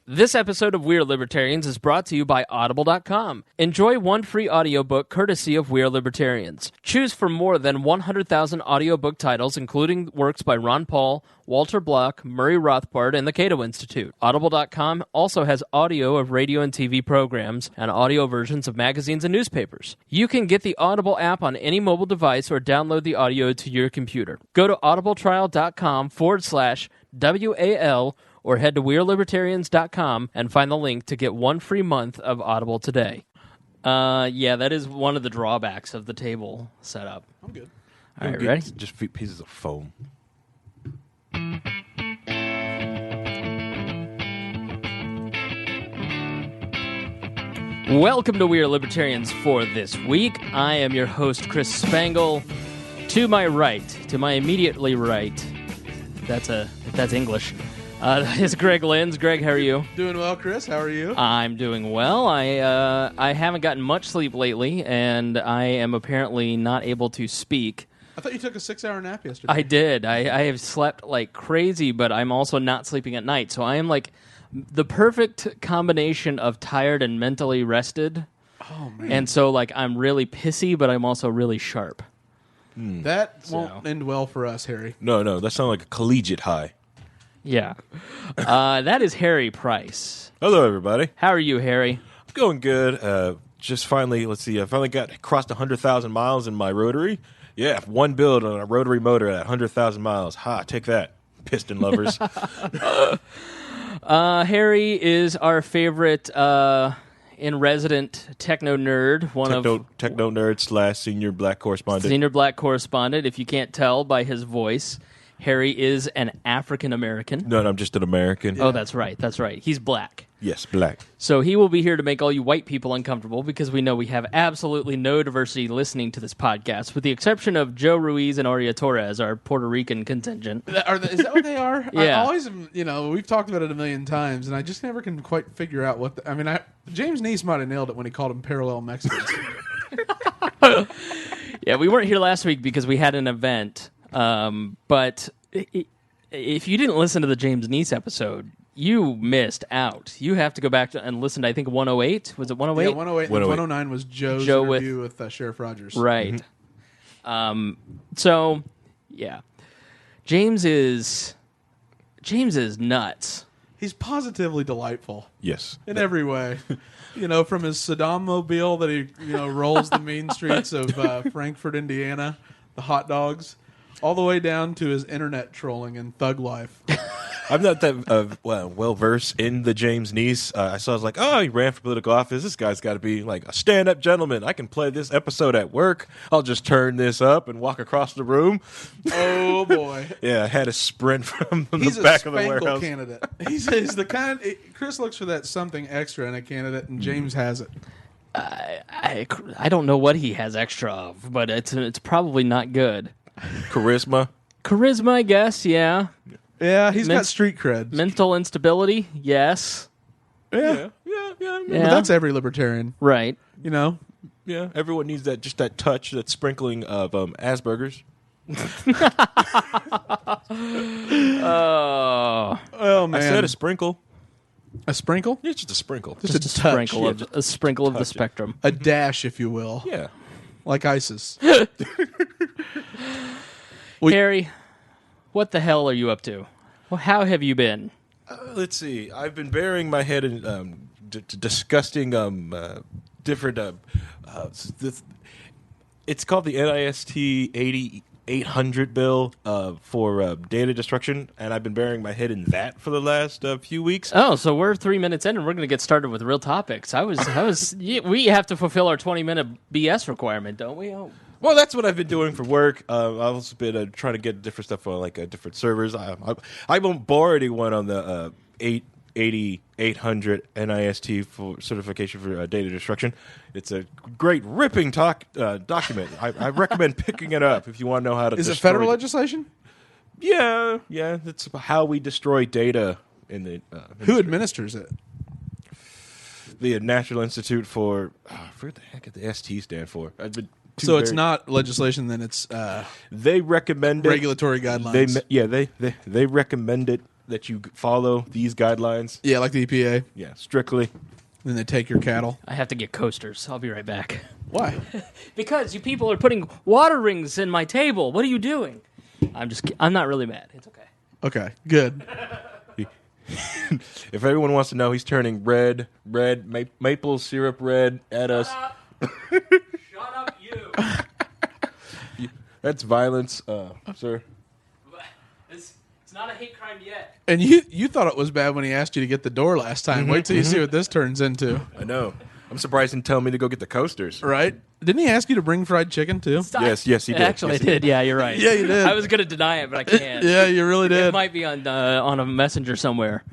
This episode of We Are Libertarians is brought to you by Audible.com. Enjoy one free audiobook courtesy of We Are Libertarians. Choose from more than 100,000 audiobook titles, including works by Ron Paul, Walter Block, Murray Rothbard, and the Cato Institute. Audible.com also has audio of radio and TV programs and audio versions of magazines and newspapers. You can get the Audible app on any mobile device or download the audio to your computer. Go to audibletrial.com/WAL or head to WeareLibertarians.com and find the link to get one free month of Audible today. Yeah, that is one of the drawbacks of the table setup. I'm good. All right, ready? Just pieces of foam. Welcome to We Are Libertarians for this week. I am your host, Chris Spangle. To my right, to my immediately right, if that's English, is Greg Lenz. Greg, how are you? Doing well, Chris. How are you? I'm doing well. I haven't gotten much sleep lately, and I am apparently not able to speak. I thought you took a 6-hour nap yesterday. I did. I have slept like crazy, but I'm also not sleeping at night. So I am like the perfect combination of tired and mentally rested. Oh, man. And so like I'm really pissy, but I'm also really sharp. That won't end well for us, Harry. No, that sounds like a collegiate high. Yeah. That is Harry Price. Hello, everybody. How are you, Harry? I'm going good. Just finally, I finally crossed 100,000 miles in my rotary. Yeah, one build on a rotary motor at 100,000 miles. Ha, take that, piston lovers. Harry is our favorite in-resident techno nerd. Techno nerd / senior black correspondent. Senior black correspondent. If you can't tell by his voice, Harry is an African American. No, I'm just an American. Yeah. Oh, that's right. That's right. He's black. Yes, black. So he will be here to make all you white people uncomfortable because we know we have absolutely no diversity listening to this podcast, with the exception of Joe Ruiz and Aria Torres, our Puerto Rican contingent. Is that what they are? Yeah. I always, we've talked about it a million times, and I just never can quite figure out what. James Neese might have nailed it when he called them parallel Mexicans. Yeah, we weren't here last week because we had an event. But if you didn't listen to the James Neese episode, you missed out. You have to go back and listen to, I think, 108. Was it 108? Yeah, 108. 109 was Joe's interview with Sheriff Rogers. Right. Mm-hmm. So, yeah. James is nuts. He's positively delightful. Yes. In every way. From his Saddam mobile that he rolls the mean streets of Frankfort, Indiana, the hot dogs, all the way down to his internet trolling and thug life. I'm not that well-versed in the James Neese. I was like, oh, he ran for political office. This guy's got to be like a stand-up gentleman. I can play this episode at work. I'll just turn this up and walk across the room. Oh, boy. Yeah, I had a sprint from the back of the warehouse. He's a candidate. He's the kind... Chris looks for that something extra in a candidate, and James has it. I don't know what he has extra of, but it's probably not good. Charisma, I guess, yeah. Yeah, he's got street cred. Mental instability, yes. Yeah. But that's every libertarian. Right. Yeah, everyone needs that touch, that sprinkling of Asperger's. Oh, man. I said a sprinkle. A sprinkle? Yeah, just a sprinkle. Just a touch. A sprinkle of the spectrum. A dash, if you will. Yeah. Like ISIS. Harry, what the hell are you up to? Well, how have you been? Let's see. I've been burying my head in disgusting different... it's called the NIST 8800 bill for data destruction, and I've been burying my head in that for the last few weeks. Oh, so we're 3 minutes in, and we're going to get started with real topics. We have to fulfill our 20-minute BS requirement, don't we? Oh. Well, that's what I've been doing for work. I've also been trying to get different stuff on different servers. I won't bore anyone on the 800 NIST for certification for data destruction. It's a great ripping document. I recommend picking it up if you want to know how to. Is it federal legislation? Yeah. It's how we destroy data in the. Who administers it? The National Institute for. I forget the heck the ST stand for. So it's not legislation, then it's they recommend it. Regulatory guidelines. They recommend it that you follow these guidelines? Yeah, like the EPA. Yeah, strictly. Then they take your cattle. I have to get coasters. I'll be right back. Why? Because you people are putting water rings in my table. What are you doing? I'm not really mad. It's okay. Okay, good. If everyone wants to know, he's turning red, maple syrup red at us. Shut up, you. That's violence, sir. It's not a hate crime yet. And you thought it was bad when he asked you to get the door last time. Wait till you see what this turns into. I know. I'm surprised he didn't tell me to go get the coasters. Right? Didn't he ask you to bring fried chicken too? Stop. Yes, he did. Actually, Yes, I did. Yeah, you're right. Yeah, you did. I was going to deny it, but I can't. Yeah, you really It did. might be on a messenger somewhere.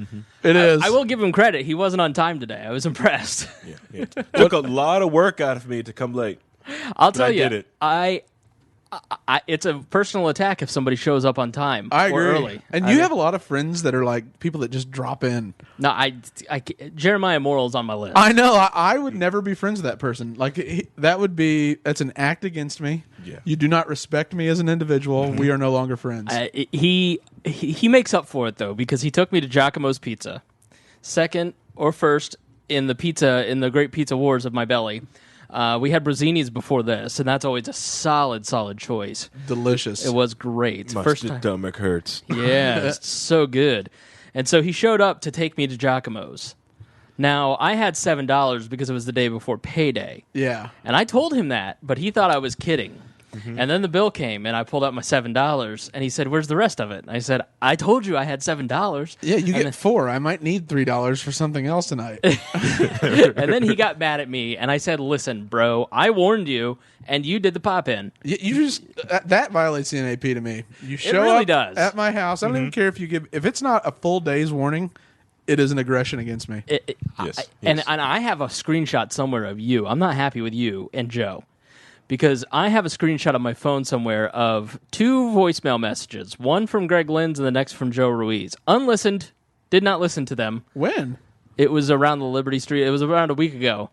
It is. I will give him credit. He wasn't on time today. I was impressed. Yeah. Took a lot of work out of me to come late. I'll tell I you, did it. it's a personal attack if somebody shows up on time I agree. or early. And you have a lot of friends that are like people that just drop in. No, Jeremiah Morrill's on my list. I know. I would never be friends with that person. Like that's an act against me. Yeah. You do not respect me as an individual. We are no longer friends. He makes up for it though because he took me to Giacomo's Pizza, second or first in the Great Pizza Wars of my belly. We had Brazzini's before this, and that's always a solid choice. Delicious. It was great. My stomach hurts. Yeah, it's so good. And so he showed up to take me to Giacomo's. Now, I had $7 because it was the day before payday. Yeah. And I told him that, but he thought I was kidding. And then the bill came, and I pulled out my $7, and he said, "Where's the rest of it?" And I said, "I told you I had $7. Yeah, you get $4. I might need $3 for something else tonight. And then he got mad at me, and I said, "Listen, bro, I warned you, and you did the pop-in." You just that violates the NAP to me. You show really up does. at my house. I don't even care if it's not a full day's warning. It is an aggression against me. Yes. And I have a screenshot somewhere of you. I'm not happy with you and Joe. Because I have a screenshot on my phone somewhere of 2 voicemail messages, one from Greg Lenz and the next from Joe Ruiz. Unlistened, did not listen to them. When? It was around the Liberty Street. It was around a week ago.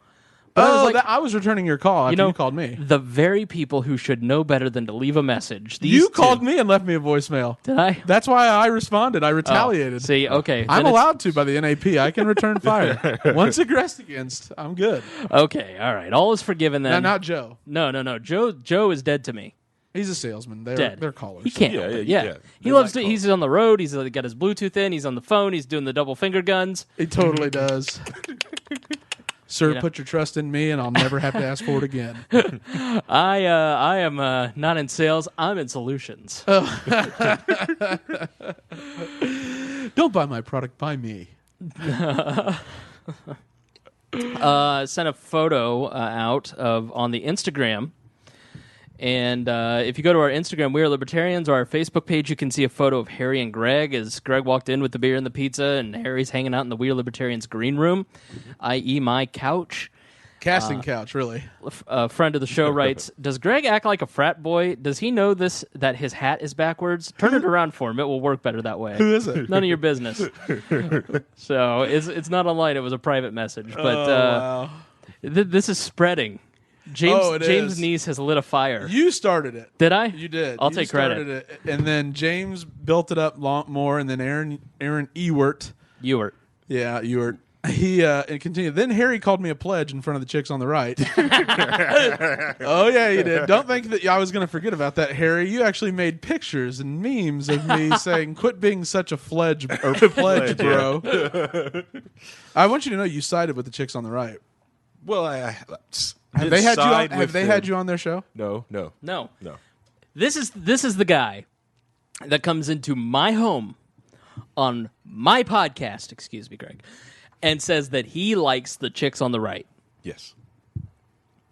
But I was like, I was returning your call after you called me. The very people who should know better than to leave a message. You called me and left me a voicemail. Did I? That's why I responded. I retaliated. See, okay. I'm allowed to by the NAP. I can return fire. Once aggressed against, I'm good. Okay, all right. All is forgiven then. Now, not Joe. No. Joe is dead to me. He's a salesman. Dead. They're callers. He can't help it. Yeah. He loves to. He's on the road. He's got his Bluetooth in. He's on the phone. He's doing the double finger guns. He totally does. Sir, put your trust in me, and I'll never have to ask for it again. I am not in sales. I'm in solutions. Don't buy my product. Buy me. Sent a photo out on the Instagram. And if you go to our Instagram, We Are Libertarians, or our Facebook page, you can see a photo of Harry and Greg as Greg walked in with the beer and the pizza, and Harry's hanging out in the We Are Libertarians green room, i.e. my couch. Casting couch, really. A friend of the show writes, "Does Greg act like a frat boy? Does he know that his hat is backwards? Turn it around for him. It will work better that way." Who is it? None of your business. So it's not online. It was a private message. But wow. This is spreading. James is. Neese has lit a fire. You started it. Did I? You did. I'll You take started credit. it. And then James built it up more, and then Aaron Ewert. Ewert. Yeah, Ewert. He and continued. Then Harry called me a pledge in front of the chicks on the right. Oh yeah, he did. Don't think that I was going to forget about that, Harry. You actually made pictures and memes of me saying, "Quit being such a pledge, bro." I want you to know you sided with the chicks on the right. Well, Have they had you on their show? No. This is the guy that comes into my home on my podcast, excuse me, Greg, and says that he likes the chicks on the right. Yes.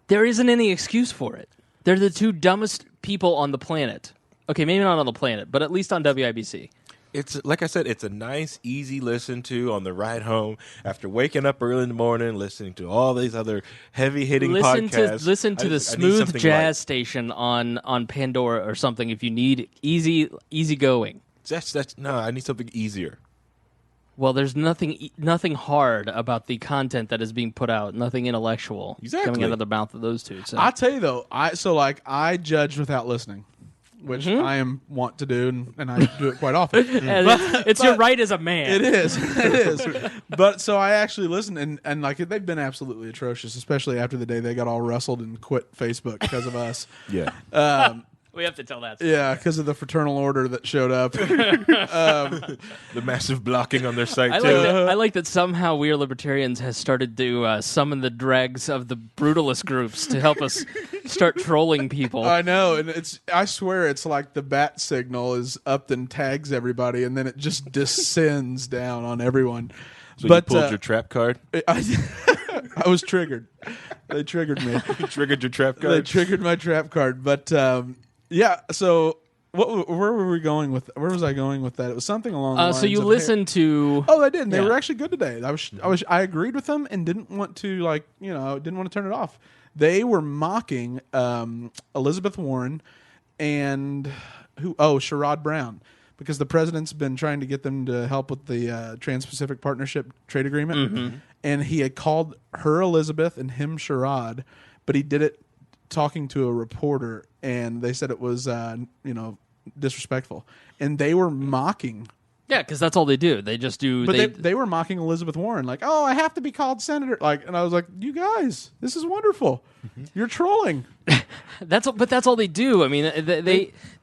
There isn't any excuse for it. They're the 2 dumbest people on the planet. Okay, maybe not on the planet, but at least on WIBC. It's like I said, it's a nice, easy listen to on the ride home after waking up early in the morning, listening to all these other heavy-hitting podcasts. Listen to the smooth jazz station on Pandora or something if you need easy going. I need something easier. Well, there's nothing hard about the content that is being put out. Nothing intellectual coming out of the mouth of those 2. So. I'll tell you though, I judged without listening. which I am want to do, and I do it quite often. And it's your right as a man. It is. It is. But so I actually listened, and like they've been absolutely atrocious, especially after the day they got all rustled and quit Facebook because of us. Yeah. We have to tell that story. Yeah, because of the fraternal order that showed up. The massive blocking on their site, too. I like that somehow We Are Libertarians has started to summon the dregs of the brutalist groups to help us start trolling people. I know, and I swear it's like the bat signal is up and tags everybody, and then it just descends down on everyone. So you pulled your trap card? I was triggered. They triggered me. You triggered your trap card? They triggered my trap card. But yeah, so where were we going with? Where was I going with that? It was something along the lines. So you listened to? Oh, I did. And they were actually good today. I agreed with them and didn't want to didn't want to turn it off. They were mocking Elizabeth Warren and Sherrod Brown, because the president's been trying to get them to help with the Trans-Pacific Partnership trade agreement, and he had called her Elizabeth and him Sherrod, but he did it talking to a reporter, and they said it was disrespectful, and they were mocking. Yeah, because that's all they do. They just do. But they were mocking Elizabeth Warren, like, "Oh, I have to be called senator." Like, and I was like, "You guys, this is wonderful. You're trolling." That's all they do. I mean,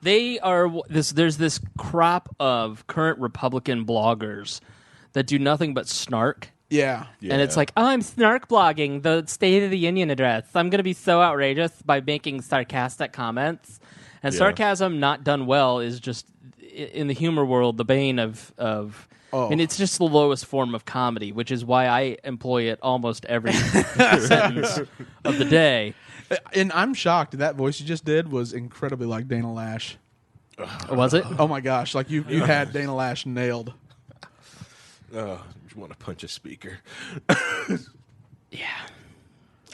they are this. There's this crop of current Republican bloggers that do nothing but snark. Yeah. And it's like, I'm snark blogging the State of the Union address. I'm going to be so outrageous by making sarcastic comments. And sarcasm not done well is just, in the humor world, the bane of and it's just the lowest form of comedy, which is why I employ it almost every sentence of the day. And I'm shocked that voice you just did was incredibly like Dana Lash. Was it? Oh my gosh, like you had Dana Lash nailed. Oh, you want to punch a speaker. Yeah.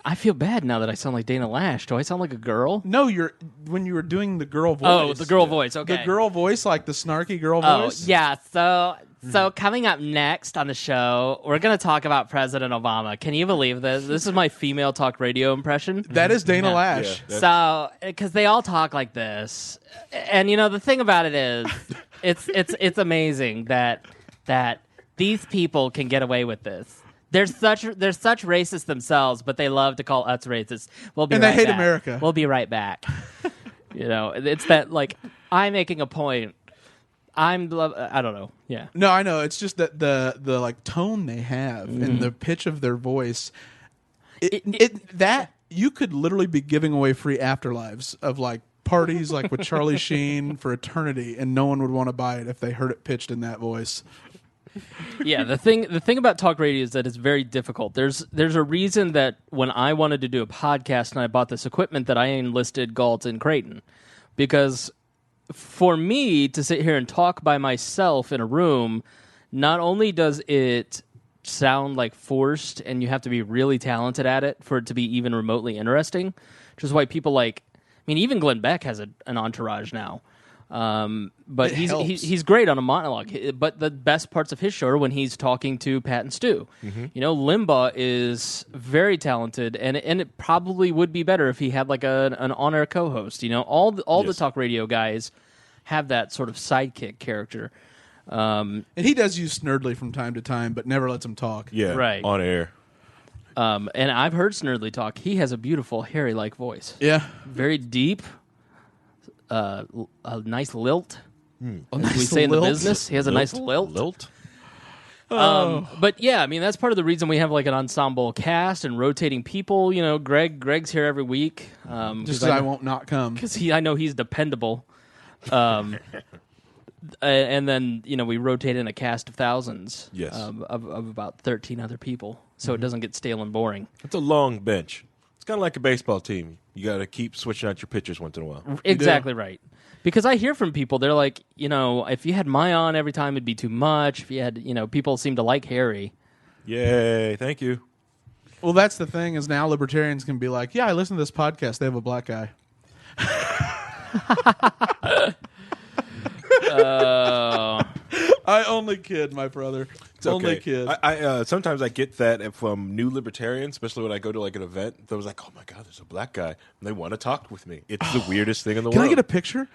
I feel bad now that I sound like Dana Lash. Do I sound like a girl? No, when you were doing the girl voice. Oh, the girl voice, okay. The girl voice, like the snarky girl voice. Oh, yeah. So coming up next on the show, we're going to talk about President Obama. Can you believe this? This is my female talk radio impression. That is Dana Lash. Yeah, so, because they all talk like this. And, the thing about it is, it's amazing that these people can get away with this. They're such racists themselves, but they love to call us racist. And they hate America. We'll be right back. It's that, like, I'm making a point. I don't know. Yeah. No, I know. It's just that the like tone they have and the pitch of their voice, that you could literally be giving away free afterlives of like parties like with Charlie Sheen for eternity, and no one would want to buy it if they heard it pitched in that voice. Yeah, the thing about talk radio is that it's very difficult. There's a reason that when I wanted to do a podcast and I bought this equipment that I enlisted Galt and Creighton, because for me to sit here and talk by myself in a room, not only does it sound like forced and you have to be really talented at it for it to be even remotely interesting, which is why people even Glenn Beck has an entourage now. But he's great on a monologue. But the best parts of his show are when he's talking to Pat and Stu. Limbaugh is very talented, and it probably would be better if he had like an on-air co-host. All the talk radio guys have that sort of sidekick character. And he does use Snerdly from time to time, but never lets him talk. Yeah, right. On air. And I've heard Snerdly talk. He has a beautiful Harry-like voice. Yeah. Very deep. A nice lilt. Nice we say lilt? in the business, he has a nice lilt. Lilt? But yeah, that's part of the reason we have like an ensemble cast and rotating people. Greg's here every week. Just because I won't not come. Because I know he's dependable. And then we rotate in a cast of thousands. Yes. Of about 13 other people, so it doesn't get stale and boring. It's a long bench. It's kind of like a baseball team. You got to keep switching out your pitchers once in a while. Exactly right. Because I hear from people, they're like, if you had my on every time, it'd be too much. If you had, people seem to like Harry. Yay, thank you. Well, that's the thing is now libertarians can be like, yeah, I listen to this podcast. They have a black guy. I only kid, my brother. It's okay. Only kid. I sometimes I get that from new libertarians, especially when I go to like an event. They was like, "Oh my god, there's a black guy, and they want to talk with me." It's the weirdest thing in the Can world. I get a picture?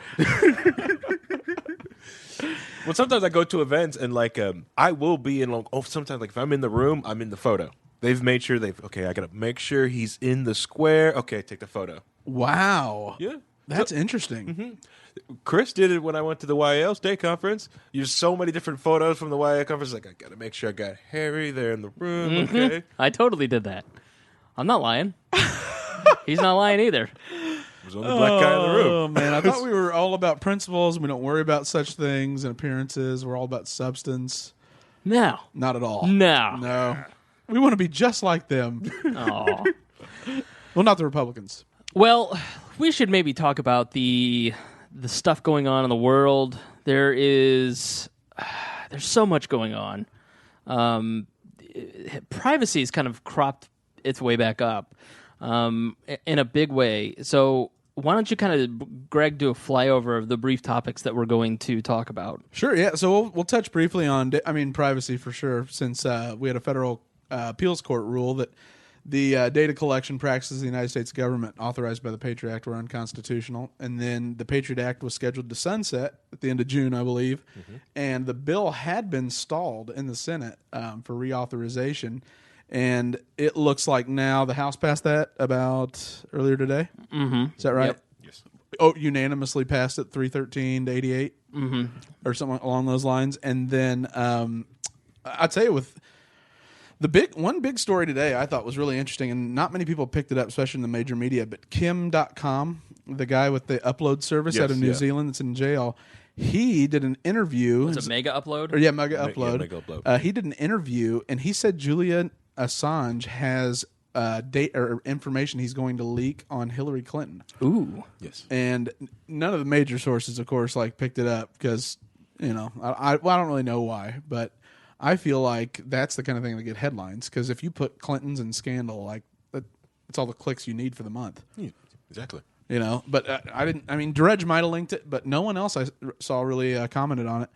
Well, sometimes I go to events and like I will be in. Sometimes like if I'm in the room, I'm in the photo. They've made sure I gotta make sure he's in the square. Okay, take the photo. Wow. Yeah. That's interesting. Mm-hmm. Chris did it when I went to the YL State Conference. There's so many different photos from the YL Conference. Like, I got to make sure I got Harry there in the room. Mm-hmm. Okay. I totally did that. I'm not lying. He's not lying either. There's only black guy in the room. Oh, man. I thought we were all about principles. And we don't worry about such things and appearances. We're all about substance. No. Not at all. No. We want to be just like them. Aw. Well, not the Republicans. Well, we should maybe talk about the stuff going on in the world. There's so much going on. Privacy has kind of cropped its way back up in a big way. So why don't you kind of, Greg, do a flyover of the brief topics that we're going to talk about? Sure, yeah. So we'll touch briefly on, privacy for sure, since we had a federal appeals court rule that the data collection practices of the United States government authorized by the Patriot Act were unconstitutional. And then the Patriot Act was scheduled to sunset at the end of June, I believe. Mm-hmm. And the bill had been stalled in the Senate for reauthorization. And it looks like now the House passed that about earlier today. Mm-hmm. Is that right? Yep. Yes. Oh, unanimously passed it 313 to 88 or something along those lines. And then I'd say with one big story today I thought was really interesting, and not many people picked it up, especially in the major media, but Kim.com, the guy with the upload service out of New Zealand that's in jail, he did an interview. It's a mega upload? Mega upload. Mega upload. He did an interview, and he said Julian Assange has data or information he's going to leak on Hillary Clinton. Ooh. Yes. And none of the major sources, of course, picked it up because, I don't really know why, but I feel like that's the kind of thing that get headlines, because if you put Clintons and scandal, it's all the clicks you need for the month. Yeah, exactly. But I didn't. I mean, Dredge might have linked it, but no one else I saw really commented on it.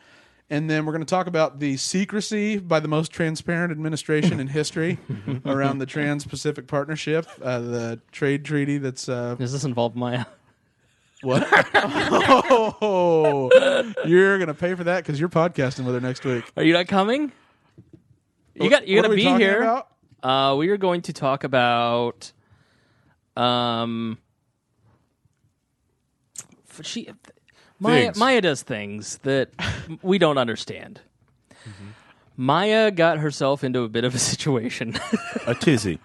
And then we're going to talk about the secrecy by the most transparent administration in history around the Trans-Pacific Partnership, the trade treaty that's... Does this involve Maya? What? Oh, you're going to pay for that because you're podcasting with her next week. Are you not coming? You got to be here. About? We are going to talk about Maya does things that we don't understand. Mm-hmm. Maya got herself into a bit of a situation. A tizzy.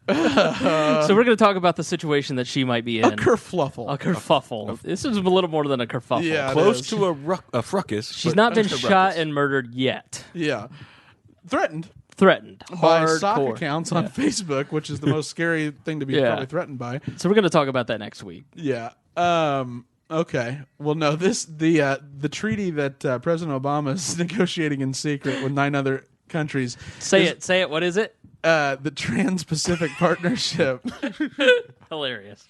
So we're going to talk about the situation that she might be in. A kerfluffle. A kerfuffle. This is a little more than a kerfuffle. Yeah, close to a fracas. She's not been shot and murdered yet. Yeah. Threatened by sock Hardcore. accounts on Facebook, which is the most scary thing to be probably threatened by. So we're going to talk about that next week. Yeah. Okay. Well, no. The treaty that President Obama is negotiating in secret with 9 other countries. Say it. What is it? The Trans-Pacific Partnership. Hilarious.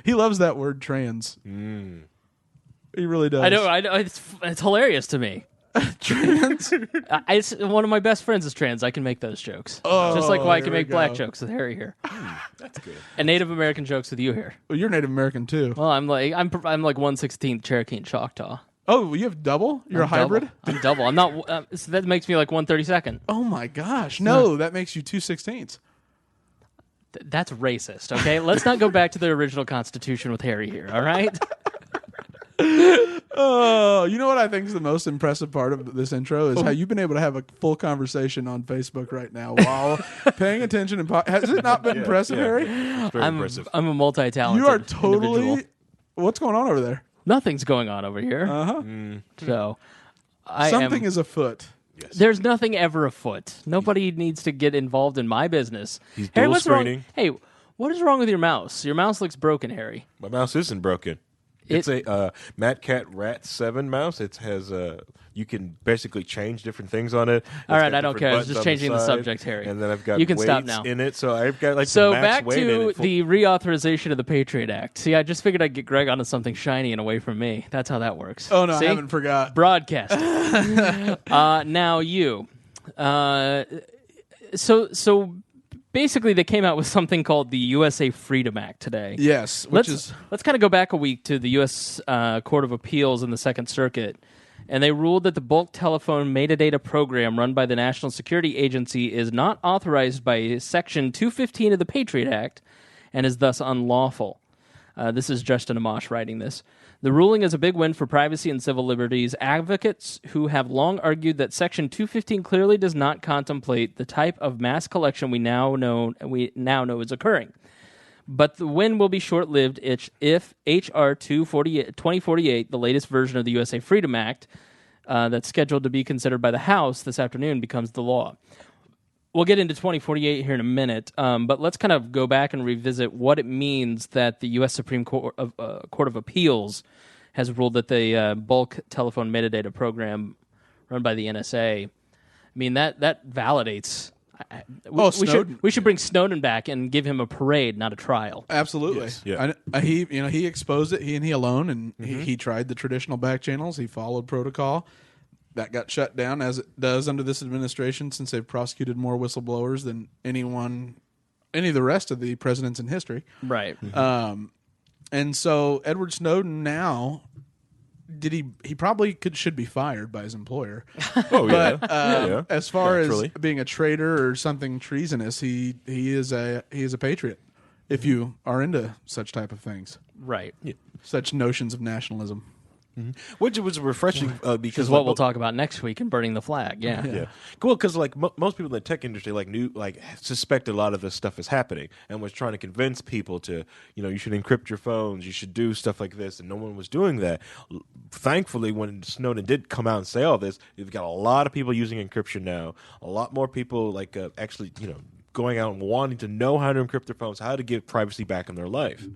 He loves that word, trans. He really does. I know. It's hilarious to me. Trans. One of my best friends is trans. I can make those jokes. Oh, just like why I can there we make black go. jokes with Harry here, That's good. and Native American jokes with you here. Well, you're Native American too. Well, I'm like 1/16 Cherokee and Choctaw. Oh, you have double? You're a hybrid? I'm double. I'm not. So that makes me like 1/32. Oh my gosh! No, that makes you 2/16. That's racist. Okay, let's not go back to the original Constitution with Harry here. All right. Oh, you know what I think is the most impressive part of this intro is how you've been able to have a full conversation on Facebook right now while paying attention. And has it not been impressive, Harry? It's very impressive. I'm a multi-talented. You are totally. individual. What's going on over there? Nothing's going on over here. So, Something is afoot. Yes. There's nothing ever afoot. Nobody needs to get involved in my business. He's Harry, dual what's wrong? screening. Hey, what is wrong with your mouse? Your mouse looks broken, Harry. My mouse isn't broken. It's a Mad Cat Rat 7 mouse. It has you can basically change different things on it. All right, I don't care. I was just changing the subject, Harry. And then I've got you can weights stop now. in it, so I've got like so the max back weight in to it. the reauthorization of the Patriot Act. See, I just figured I'd get Greg onto something shiny and away from me. That's how that works. Oh no, See? I haven't forgot. Broadcast. Now you. So basically, they came out with something called the USA Freedom Act today. Yes, Let's kind of go back a week to the U.S. Court of Appeals in the Second Circuit, and they ruled that the bulk telephone metadata program run by the National Security Agency is not authorized by Section 215 of the Patriot Act and is thus unlawful. This is Justin Amash writing this. The ruling is a big win for privacy and civil liberties. Advocates who have long argued that Section 215 clearly does not contemplate the type of mass collection we now know is occurring. But the win will be short-lived if H.R. 2048, the latest version of the USA Freedom Act, that's scheduled to be considered by the House this afternoon, becomes the law. We'll get into 2048 here in a minute, but let's kind of go back and revisit what it means that the U.S. Supreme Court of Appeals has ruled that the bulk telephone metadata program run by the NSA, I mean, that validates... We should bring Snowden back and give him a parade, not a trial. Absolutely. Yes. Yeah. He exposed it, he alone, and he tried the traditional back channels. He followed protocol. That got shut down, as it does under this administration, since they've prosecuted more whistleblowers than any of the rest of the presidents in history. Right. And so Edward Snowden now... he probably should be fired by his employer. Oh yeah. But as far Naturally. as being a traitor or something treasonous, he is a patriot. If you are into such type of things, Right. such notions of nationalism. Which was refreshing because Is what we'll talk about next week in Burning the Flag. Yeah. Yeah, cool. Because most people in the tech industry suspected a lot of this stuff is happening and was trying to convince people to you should encrypt your phones, you should do stuff like this, and no one was doing that. Thankfully, when Snowden did come out and say all this, you've got a lot of people using encryption now. A lot more people actually going out and wanting to know how to encrypt their phones, how to get privacy back in their life.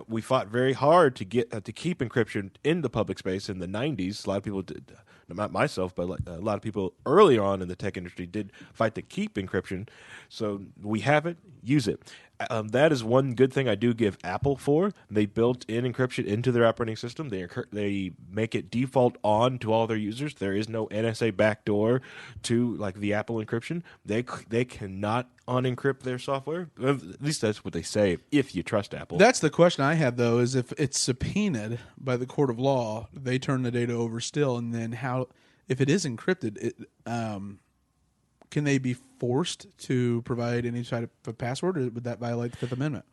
We fought very hard to get to keep encryption in the public space in the 90s. A lot of people did, not myself, but a lot of people early on in the tech industry did fight to keep encryption. So we have it, use it. That is one good thing I do give Apple for. They built in encryption into their operating system. They make it default on to all their users. There is no NSA backdoor to the Apple encryption. They cannot unencrypt their software. At least that's what they say. If you trust Apple, That's the question I have, though, is if it's subpoenaed by the court of law, they turn the data over still, and then if it is encrypted, can they be forced to provide any type of password, or would that violate the Fifth Amendment?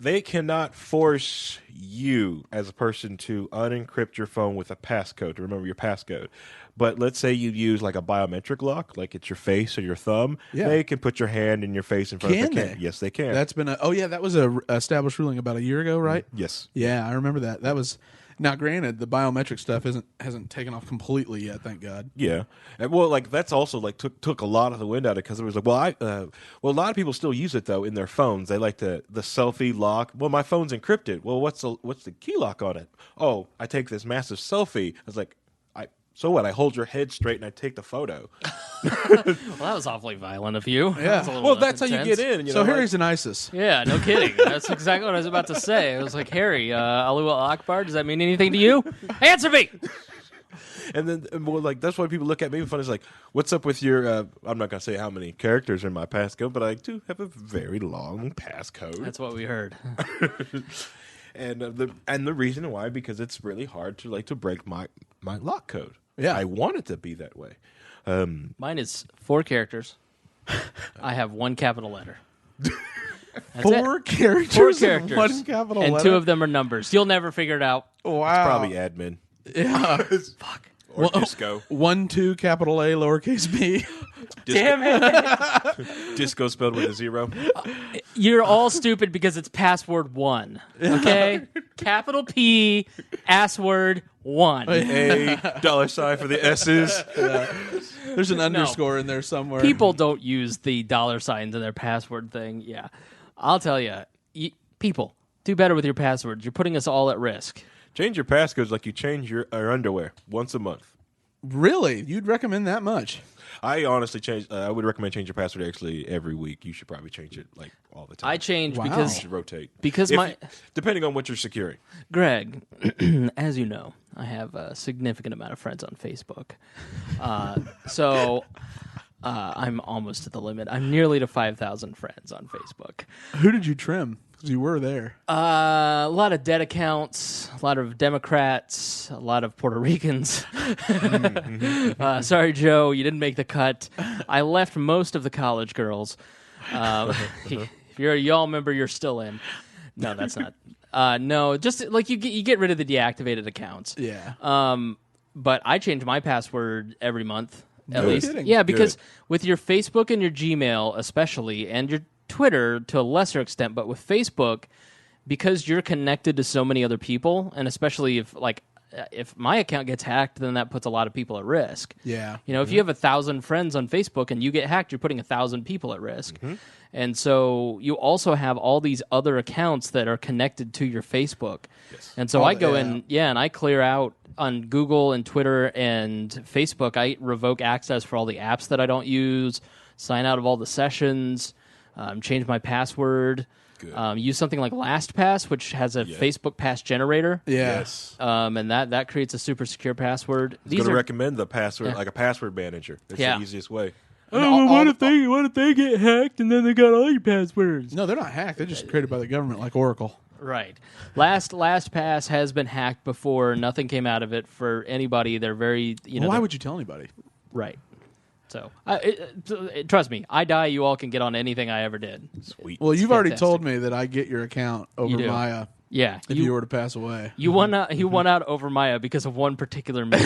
they cannot force you as a person to unencrypt your phone with a passcode, to remember your passcode. But let's say you use like a biometric lock, like it's your face or your thumb. Yeah. They can put your hand in your face in front of the camera. Yes, they can. That's been that was a established ruling about a year ago, right? Yes. Yeah, I remember that. That was now granted the biometric stuff hasn't taken off completely yet, thank God. Yeah, and, well, like that's also like took a lot of the wind out of it because it was like, a lot of people still use it though in their phones. They like the selfie lock. Well, my phone's encrypted. Well, what's the key lock on it? Oh, I take this massive selfie. I was like, so what? I hold your head straight and I take the photo. Well, that was awfully violent of you. Yeah. Well, That's how you get in. So Harry's an ISIS. Yeah, no kidding. That's exactly what I was about to say. I was like, Harry, Allahu Akbar, does that mean anything to you? Answer me! And then, like, that's why people look at me funny. It's like, what's up with your, I'm not going to say how many characters are in my passcode, but I do have a very long passcode. That's what we heard. And the reason why, because it's really hard to break my lock code. Yeah. I want it to be that way. Mine is 4 characters. I have 1 capital letter. That's 4 it. characters. 4 characters. And 1 capital and letter. 2 of them are numbers. You'll never figure it out. Wow. Probably admin. Yeah. Fuck. Or disco. 1, 2, capital A, lowercase b. Damn it. Disco spelled with a 0. You're all stupid because it's password 1. Okay? Capital P, ass word 1. A $sign for the S's. There's an underscore in there somewhere. People don't use the $ signs in their password thing. Yeah. I'll tell you, people, do better with your passwords. You're putting us all at risk. Change your passcodes like you change your underwear once a month. Really? You'd recommend that much? I honestly I would recommend change your password actually every week. You should probably change it like all the time. I change Wow. You because should rotate depending on what you're securing. Greg, as you know, I have a significant amount of friends on Facebook. So I'm almost at the limit. I'm nearly to 5,000 friends on Facebook. Who did you trim? Because you were there. A lot of dead accounts, a lot of Democrats, a lot of Puerto Ricans. Sorry, Joe, you didn't make the cut. I left most of the college girls. If you're a y'all member, you're still in. No, that's not. No, just like you get rid of the deactivated accounts. Yeah. But I change my password every month. At Good. least, Kidding. yeah, because with your Facebook and your Gmail especially, and your Twitter to a lesser extent, but with Facebook, because you're connected to so many other people, and especially if my account gets hacked, then that puts a lot of people at risk. Yeah. You know, if you have 1,000 friends on Facebook and you get hacked, you're putting 1,000 people at risk. And so you also have all these other accounts that are connected to your Facebook. Yes. And so I go in, and I clear out on Google and Twitter and Facebook. I revoke access for all the apps that I don't use, sign out of all the sessions, change my password. Use something like LastPass, which has a Facebook pass generator. Yeah. Yes. And that creates a super secure password. I'm going to recommend the password, like a password manager. It's the easiest way. What if they get hacked and then they got all your passwords? No, they're not hacked. They're just created by the government, like Oracle. Right. LastPass has been hacked before. Nothing came out of it for anybody. They're very, Why would you tell anybody? Right. So, trust me, I die, you all can get on anything I ever did. Sweet. Well, you've already fantastic. told me that I get your account over do. Maya Yeah. if you were to pass away. You won out over Maya because of one particular meme.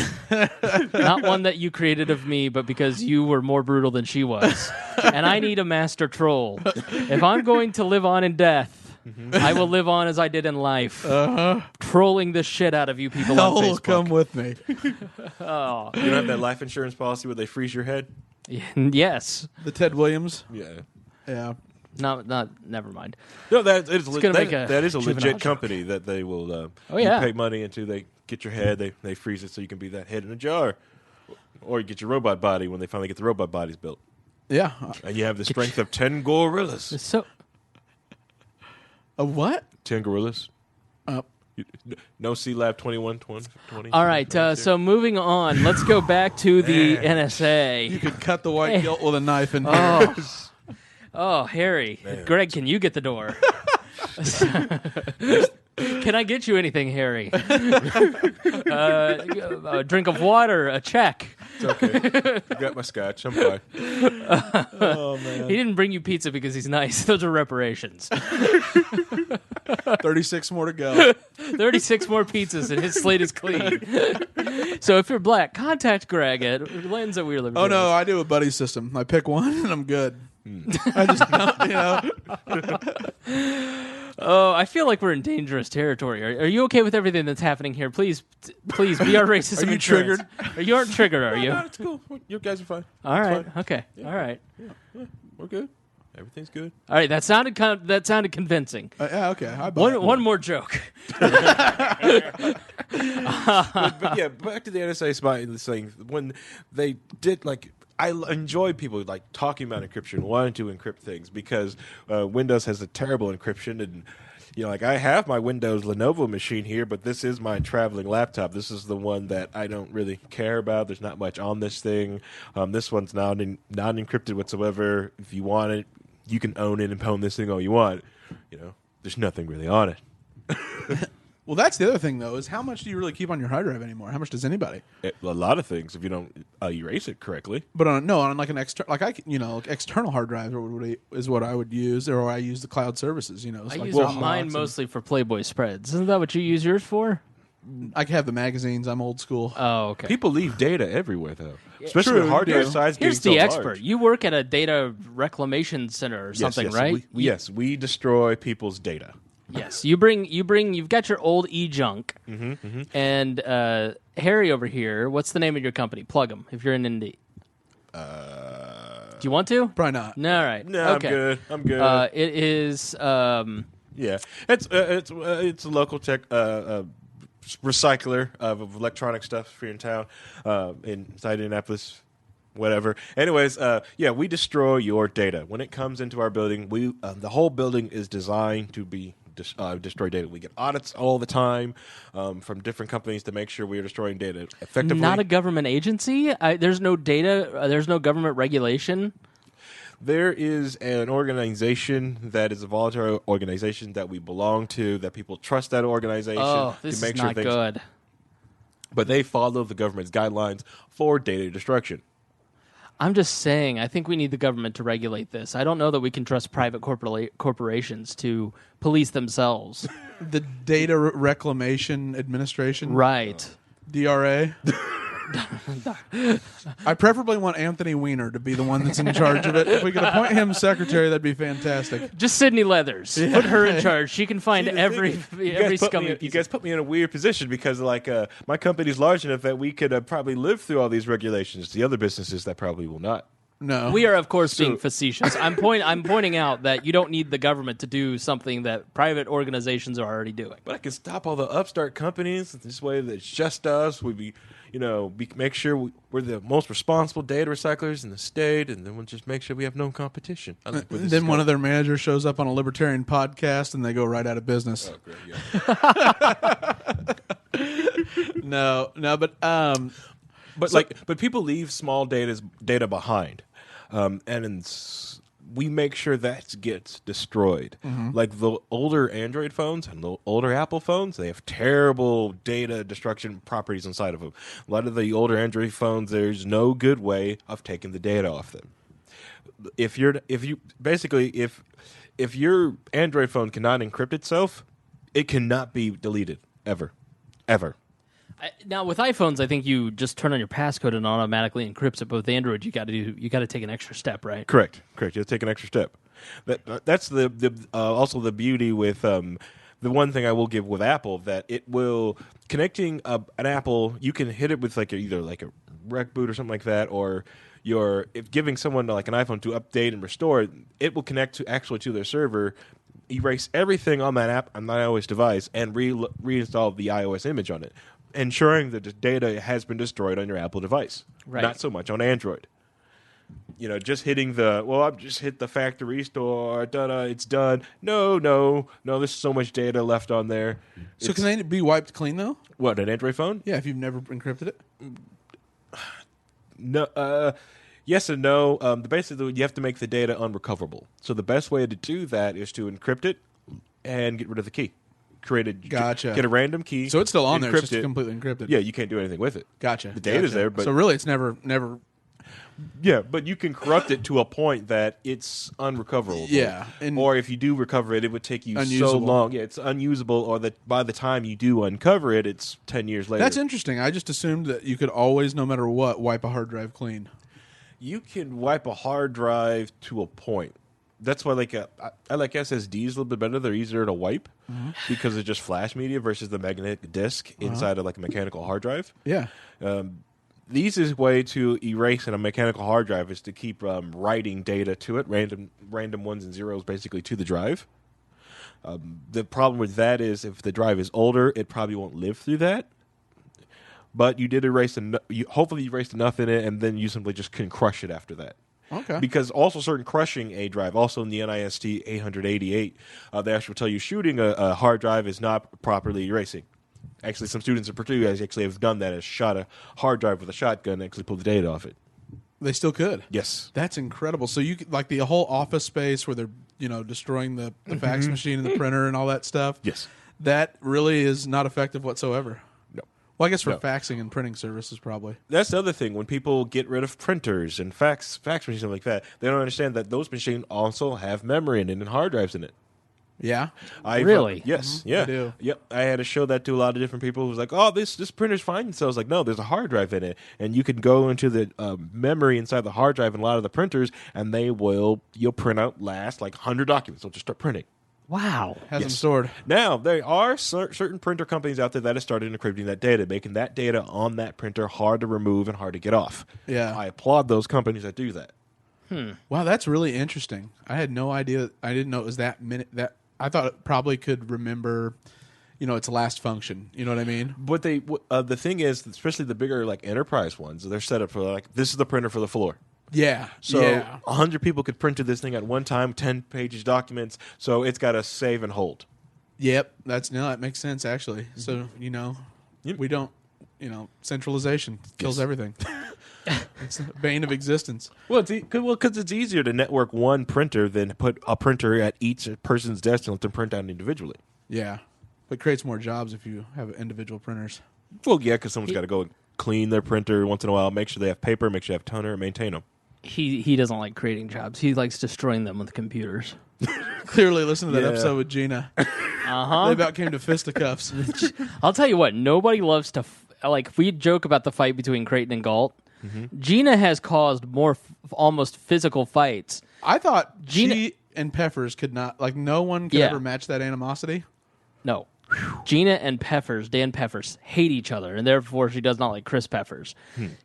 Not one that you created of me, but because you were more brutal than she was. And I need a master troll. If I'm going to live on in death, I will live on as I did in life. Trolling the shit out of you people on Facebook. Come with me. Oh. You don't have that life insurance policy where they freeze your head? Yes. The Ted Williams. Yeah. Yeah. Not. Never mind. No, that is that is a juvenile legit joke. company that they will. Oh, yeah. You pay money into. They get your head. They freeze it so you can be that head in a jar, or you get your robot body when they finally get the robot bodies built, Yeah. and you have the strength of 10 gorillas. So A what? 10 gorillas. Uh, No C Lab 2120. all right. So moving on, let's go back to the NSA. You could cut the white guilt with a knife in here. Oh, Harry. Man. Greg, can you get the door? Can I get you anything, Harry? A drink of water, a check. It's okay. I got my scotch. I'm fine. Oh, man. He didn't bring you pizza because he's nice. Those are reparations. 36 more to go. 36 more pizzas and his slate is clean. So if you're black, contact Greg at Lens at Weird Liberty. Oh, no, I do a buddy system. I pick one and I'm good. I just Oh, I feel like we're in dangerous territory. Are you okay with everything that's happening here? Please be our racism Are you insurance. triggered? You aren't triggered, are you? No, it's cool. You guys are fine. All It's right. fine. Okay. Yeah. All right. Yeah, we're good. Everything's good. All right. That sounded convincing. Yeah, okay. I buy it. One more joke. But yeah, back to the NSA spot in this thing. When they did, like, I enjoy people like talking about encryption, wanting to encrypt things because Windows has a terrible encryption, and like I have my Windows Lenovo machine here, but this is my traveling laptop. This is the one that I don't really care about. There's not much on this thing. This one's not encrypted whatsoever. If you want it, you can own it and own this thing all you want. There's nothing really on it. Well, that's the other thing, though, is how much do you really keep on your hard drive anymore? How much does anybody? A lot of things if you don't erase it correctly. But on like an external, like external hard drives is what I would use, or I use the cloud services. I like use Dropbox mine and- mostly for Playboy spreads. Isn't that what you use yours for? I have the magazines. I'm old school. Oh, okay. People leave data everywhere, though. Especially True, with hard drive yeah. size Here's getting the so expert. large. You work at a data reclamation center or something, right? We destroy people's data. Yes. You've got your old e-junk. And Harry over here, what's the name of your company? Plug them if you're in Indy. Do you want to? Probably not. No, all right. No, okay. I'm good. It is Yeah, it's a local tech recycler of electronic stuff here in town, inside Indianapolis. Whatever. Anyways, we destroy your data. When it comes into our building, the whole building is designed to be destroy data. We get audits all the time from different companies to make sure we are destroying data effectively. Not a government agency? There's no data, there's no government regulation? There is an organization that is a voluntary organization that we belong to, that people trust that organization. Oh, this to make is sure not good. But they follow the government's guidelines for data destruction. I'm just saying, I think we need the government to regulate this. I don't know that we can trust private corporations to police themselves. The Data Reclamation Administration? Right. DRA? I preferably want Anthony Weiner to be the one that's in charge of it. If we could appoint him secretary, that'd be fantastic. Just Sydney Leathers. Put her in charge. She can find every scummy. You guys put me in a weird position because, my company's large enough that we could probably live through all these regulations. The other businesses that probably will not. No, we are, of course, being facetious. I'm pointing out that you don't need the government to do something that private organizations are already doing. But I can stop all the upstart companies this way. That it's just us. Make sure we're the most responsible data recyclers in the state, and then we'll just make sure we have no competition. Then one of their managers shows up on a Libertarian podcast, and they go right out of business. Oh, great, yeah. No, but people leave small data behind, we make sure that gets destroyed. Mm-hmm. Like the older Android phones and the older Apple phones, they have terrible data destruction properties inside of them. A lot of the older Android phones, there's no good way of taking the data off them. If your Android phone cannot encrypt itself, it cannot be deleted ever. Now with iPhones, I think you just turn on your passcode and automatically encrypts it. But with Android, you got to take an extra step, right? Correct. You have to take an extra step. That's also the beauty with the one thing I will give with Apple, that it will connecting an Apple. You can hit it with either a rec boot or something like that, or if giving someone like an iPhone to update and restore it will connect to their server. Erase everything on that app on the iOS device and reinstall the iOS image on it, ensuring that the data has been destroyed on your Apple device, right. Not so much on Android. Just hitting I've just hit the factory store, it's done. No, there's so much data left on there. So can they be wiped clean, though? What, an Android phone? Yeah, if you've never encrypted it? No, yes and no. Basically, you have to make the data unrecoverable. So the best way to do that is to encrypt it and get rid of the key. Gotcha. Get a random key. So it's still on there, it's just completely encrypted. Yeah, you can't do anything with it. Gotcha. The data's there, but so really, it's never. Yeah, but you can corrupt it to a point that it's unrecoverable. Yeah, or if you do recover it, it would take you unusable. So long. Yeah, it's unusable, or that by the time you do uncover it, it's 10 years later. That's interesting. I just assumed that you could always, no matter what, wipe a hard drive clean. You can wipe a hard drive to a point. That's why I like SSDs a little bit better. They're easier to wipe because it's just flash media versus the magnetic disk inside of a mechanical hard drive. Yeah. The easiest way to erase in a mechanical hard drive is to keep writing data to it, random ones and zeros basically to the drive. The problem with that is if the drive is older, it probably won't live through that. But you did erase hopefully you erased enough in it, and then you simply just can crush it after that. Okay. Because also certain crushing a drive, also in the NIST 888, they actually tell you shooting a hard drive is not properly erasing. Actually, some students in Purdue actually have done that, has shot a hard drive with a shotgun and actually pulled the data off it. They still could? Yes. That's incredible. So you like the whole office space where they're destroying the fax machine and the printer and all that stuff? Yes. That really is not effective whatsoever. No. Well, I guess for faxing and printing services, probably. That's the other thing. When people get rid of printers and fax machines like that, they don't understand that those machines also have memory in it and hard drives in it. Yeah? Really? Yes. Mm-hmm. Yeah. I do. Yep. I had to show that to a lot of different people who's like, oh, this printer's fine. So I was like, no, there's a hard drive in it. And you can go into the memory inside the hard drive in a lot of the printers, and you'll print out 100 documents. They'll just start printing. Wow. Has them stored. Now, there are certain printer companies out there that have started encrypting that data, making that data on that printer hard to remove and hard to get off. Yeah. I applaud those companies that do that. Wow, that's really interesting. I had no idea. I didn't know it was that minute. That I thought it probably could remember, its last function. You know what I mean? But the thing is, especially the bigger like enterprise ones, they're set up for like this is the printer for the floor. Yeah. So 100 people could print to this thing at one time, 10 pages documents. So it's got to save and hold. Yep. That makes sense actually. So we don't. Centralization kills everything. It's the bane of existence. Well, because it's easier to network one printer than put a printer at each person's desk and let them print out individually. Yeah. It creates more jobs if you have individual printers. Well, yeah, because someone's got to go clean their printer once in a while, make sure they have paper, make sure they have toner, and maintain them. He doesn't like creating jobs. He likes destroying them with computers. Clearly, listen to that episode with Gina. They about came to fisticuffs. I'll tell you what, nobody loves to... if we joke about the fight between Creighton and Galt, Gina has caused more almost physical fights. I thought she and Peppers could not... no one could ever match that animosity. No. Gina and Dan Peppers, hate each other, and therefore she does not like Chris Peppers.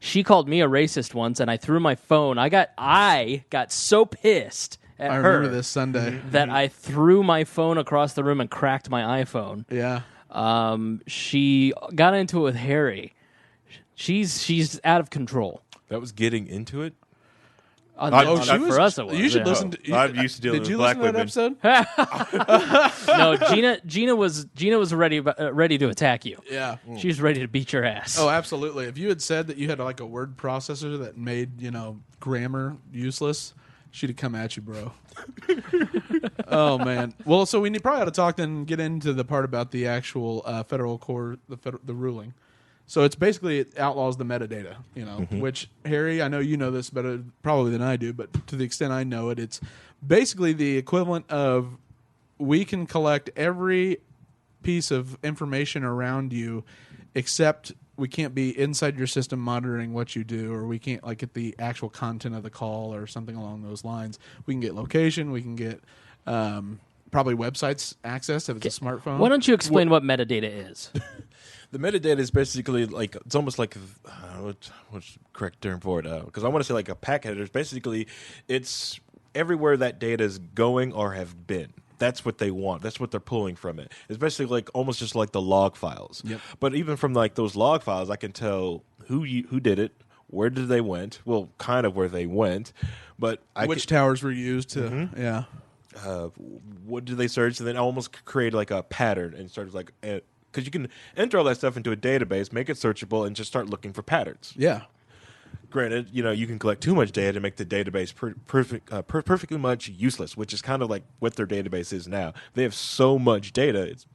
She called me a racist once, and I threw my phone. I got so pissed at her. I remember this Sunday. That I threw my phone across the room and cracked my iPhone. Yeah. She got into it with Harry. She's out of control. That was getting into it? For us it was. You should listen to... I'm used to dealing with black women. Did you listen to that episode? No, Gina was ready to attack you. Yeah. She was ready to beat your ass. Oh, absolutely. If you had said that you had a word processor that made, grammar useless, she'd have come at you, bro. Oh, man. Well, so we probably ought to talk then, get into the part about the actual federal court, the ruling. So it's basically, it outlaws the metadata, which, Harry, I know you know this better probably than I do, but to the extent I know it, it's basically the equivalent of we can collect every piece of information around you, except we can't be inside your system monitoring what you do, or we can't get the actual content of the call or something along those lines. We can get location, we can get probably websites access if it's a smartphone. Why don't you explain what metadata is? The metadata is basically it's almost like what's the correct term for it? Because I want to say a packet header. Basically, it's everywhere that data is going or have been. That's what they want. That's what they're pulling from it. It's basically almost just like the log files. Yep. But even from those log files, I can tell who did it, where did they went. Well, kind of where they went, but which towers were used to. Yeah. What did they search? And then I almost create a pattern and start because you can enter all that stuff into a database, make it searchable, and just start looking for patterns. Yeah. Granted, you can collect too much data to make the database perfectly much useless, which is kind of like what their database is now. They have so much data, it's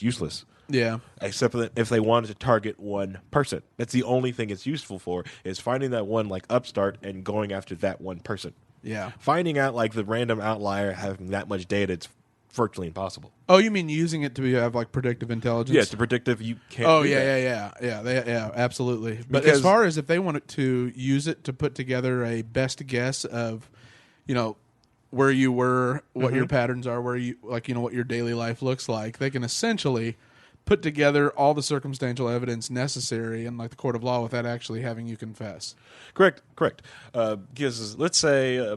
useless. Yeah. Except if they wanted to target one person. That's the only thing it's useful for, is finding that one upstart and going after that one person. Yeah. Finding out the random outlier having that much data, it's virtually impossible. Oh, you mean using it to have predictive intelligence? Yeah, to predictive you can't. Oh, do yeah, absolutely. But as far as if they wanted to use it to put together a best guess of, where you were, what your patterns are, where you what your daily life looks like, they can essentially put together all the circumstantial evidence necessary in the court of law without actually having you confess. Correct. Because let's say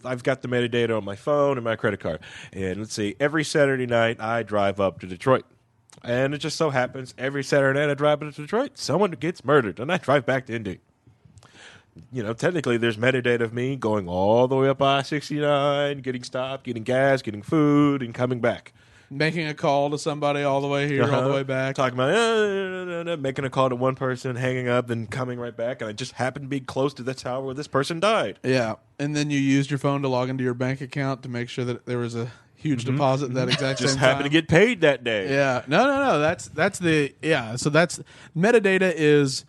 I've got the metadata on my phone and my credit card. And let's see, every Saturday night I drive up to Detroit. And it just so happens every Saturday night I drive up to Detroit, someone gets murdered, and I drive back to Indy. Technically there's metadata of me going all the way up I-69, getting stopped, getting gas, getting food, and coming back. Making a call to somebody all the way here, all the way back. Talking about making a call to one person, hanging up, then coming right back, and I just happened to be close to the tower where this person died. Yeah, and then you used your phone to log into your bank account to make sure that there was a huge deposit that exact same time. Just happened to get paid that day. Yeah, no. That's the So that's metadata is,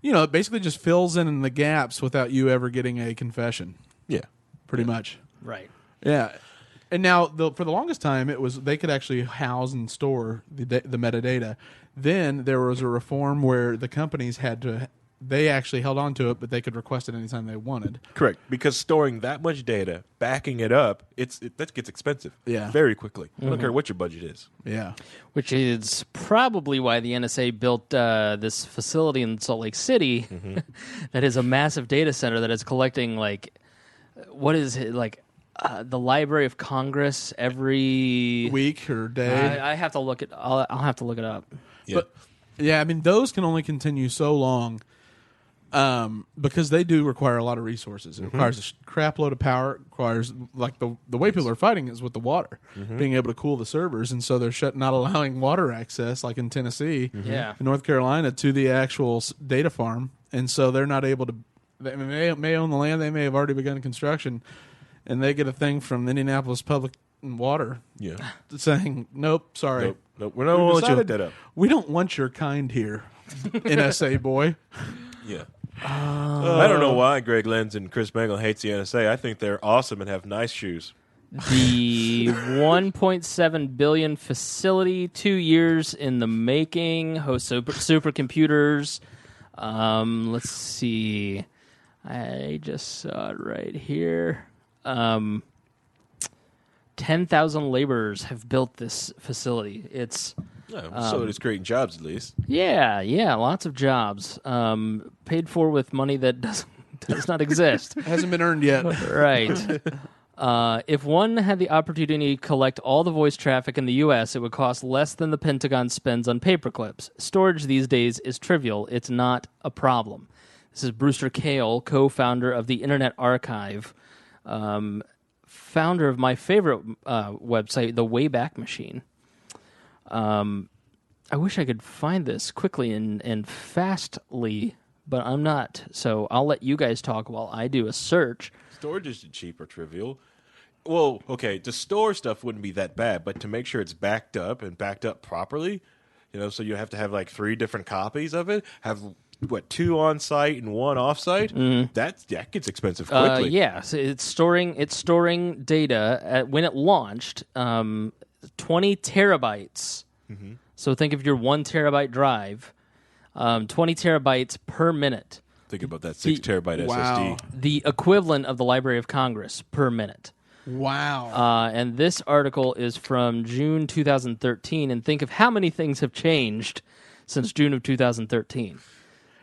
it basically just fills in the gaps without you ever getting a confession. Yeah, pretty much. Right. Yeah. And now, for the longest time, it was they could actually house and store the metadata. Then there was a reform where the companies they actually held on to it, but they could request it anytime they wanted. Correct, because storing that much data, backing it up, that gets expensive. Yeah. Very quickly. I don't care what your budget is. Yeah, which is probably why the NSA built this facility in Salt Lake City that is a massive data center that is collecting what is it The Library of Congress every week or day. I have to look it. I'll have to look it up. Yeah. But yeah, I mean those can only continue so long, because they do require a lot of resources. It requires a crap load of power. It requires like the way people are fighting is with the water, being able to cool the servers, and so they're not allowing water access like in Tennessee, Yeah. in North Carolina to the actual data farm, and so they're not able to. They may own the land. They may have already begun construction, and they get a thing from Indianapolis Public Water Yeah. saying, "Nope, sorry." Nope. We're not going to let you hook that up. We don't want your kind here, NSA boy. Yeah. I don't know why Greg Lenz and Chris Bangle hates the NSA. I think they're awesome and have nice shoes. The 1.7 billion facility, 2 years in the making, hosts supercomputers. Let's see. I just saw it right here. 10,000 laborers have built this facility. It's So it's creating jobs at least. yeah, lots of jobs. Paid for with money that does not exist. Hasn't been earned yet. Right. If one had the opportunity to collect all the voice traffic in the U.S., it would cost less than the Pentagon spends on paperclips. Storage these days is trivial. It's not a problem. This is Brewster Kahle, co-founder of the Internet Archive, founder of my favorite website, The Wayback Machine. I wish I could find this quickly and fastly, but I'm not. So I'll let you guys talk while I do a search. Storage isn't cheap or trivial. Well, okay, to store stuff wouldn't be that bad, but to make sure it's backed up and backed up properly, so you have to have like 3 different copies of it, have 2 on site and 1 off site. That gets expensive quickly. Yeah, so it's storing data when it launched, 20 terabytes. So think of your 1 terabyte drive, 20 terabytes per minute. Think about that 6 terabyte SSD. The equivalent of the Library of Congress per minute. Wow. And this article is from June 2013, and think of how many things have changed since June of 2013.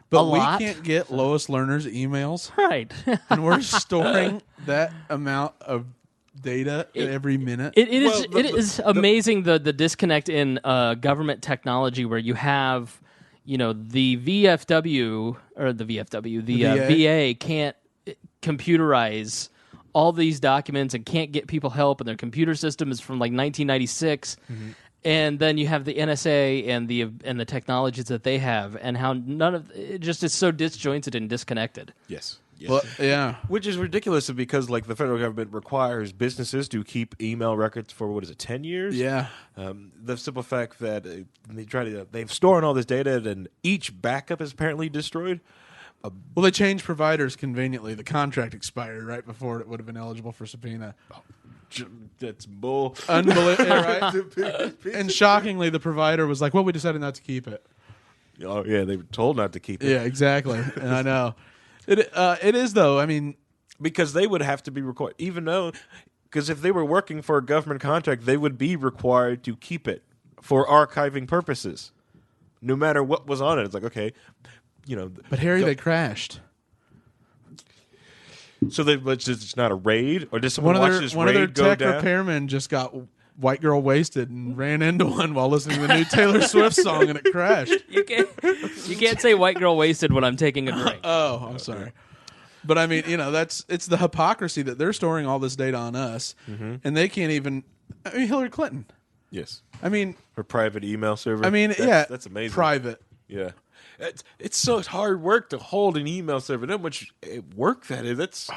But a lot. We can't get Lois Lerner's emails, Right. and we're storing that amount of data every minute. It is amazing the disconnect in government technology where you have, the VFW or the VA can't computerize all these documents and can't get people help, and their computer system is from like 1996. And then you have the NSA and the technologies that they have, and how none of it just is so disjointed and disconnected. Yes. Well, yeah. Which is ridiculous because like the federal government requires businesses to keep email records for 10 years? Yeah. The simple fact that they're storing all this data and each backup is apparently destroyed. Well, they changed providers conveniently. The contract expired right before it would have been eligible for subpoena. That's bull. Unbelievable, right? And shockingly, the provider was like, "Well, we decided not to keep it." Oh yeah, they were told not to keep it. Yeah, exactly. And I know it is though. I mean, because they would have to be required, because if they were working for a government contract, they would be required to keep it for archiving purposes, no matter what was on it. It's like okay, but Harry, they crashed. So it's not a raid, or did someone One watch of this their raid go tech down? repairmen just got white girl wasted and ran into one while listening to the new Taylor Swift song, and it crashed. You can't say white girl wasted when I'm taking a drink. Oh, I'm sorry. But I mean, it's the hypocrisy that they're storing all this data on us, and they can't even. I mean, Hillary Clinton. Yes. I mean, Her private email server. I mean, that's amazing. Private. Yeah. It's so hard work to hold an email server. How much work that is. That's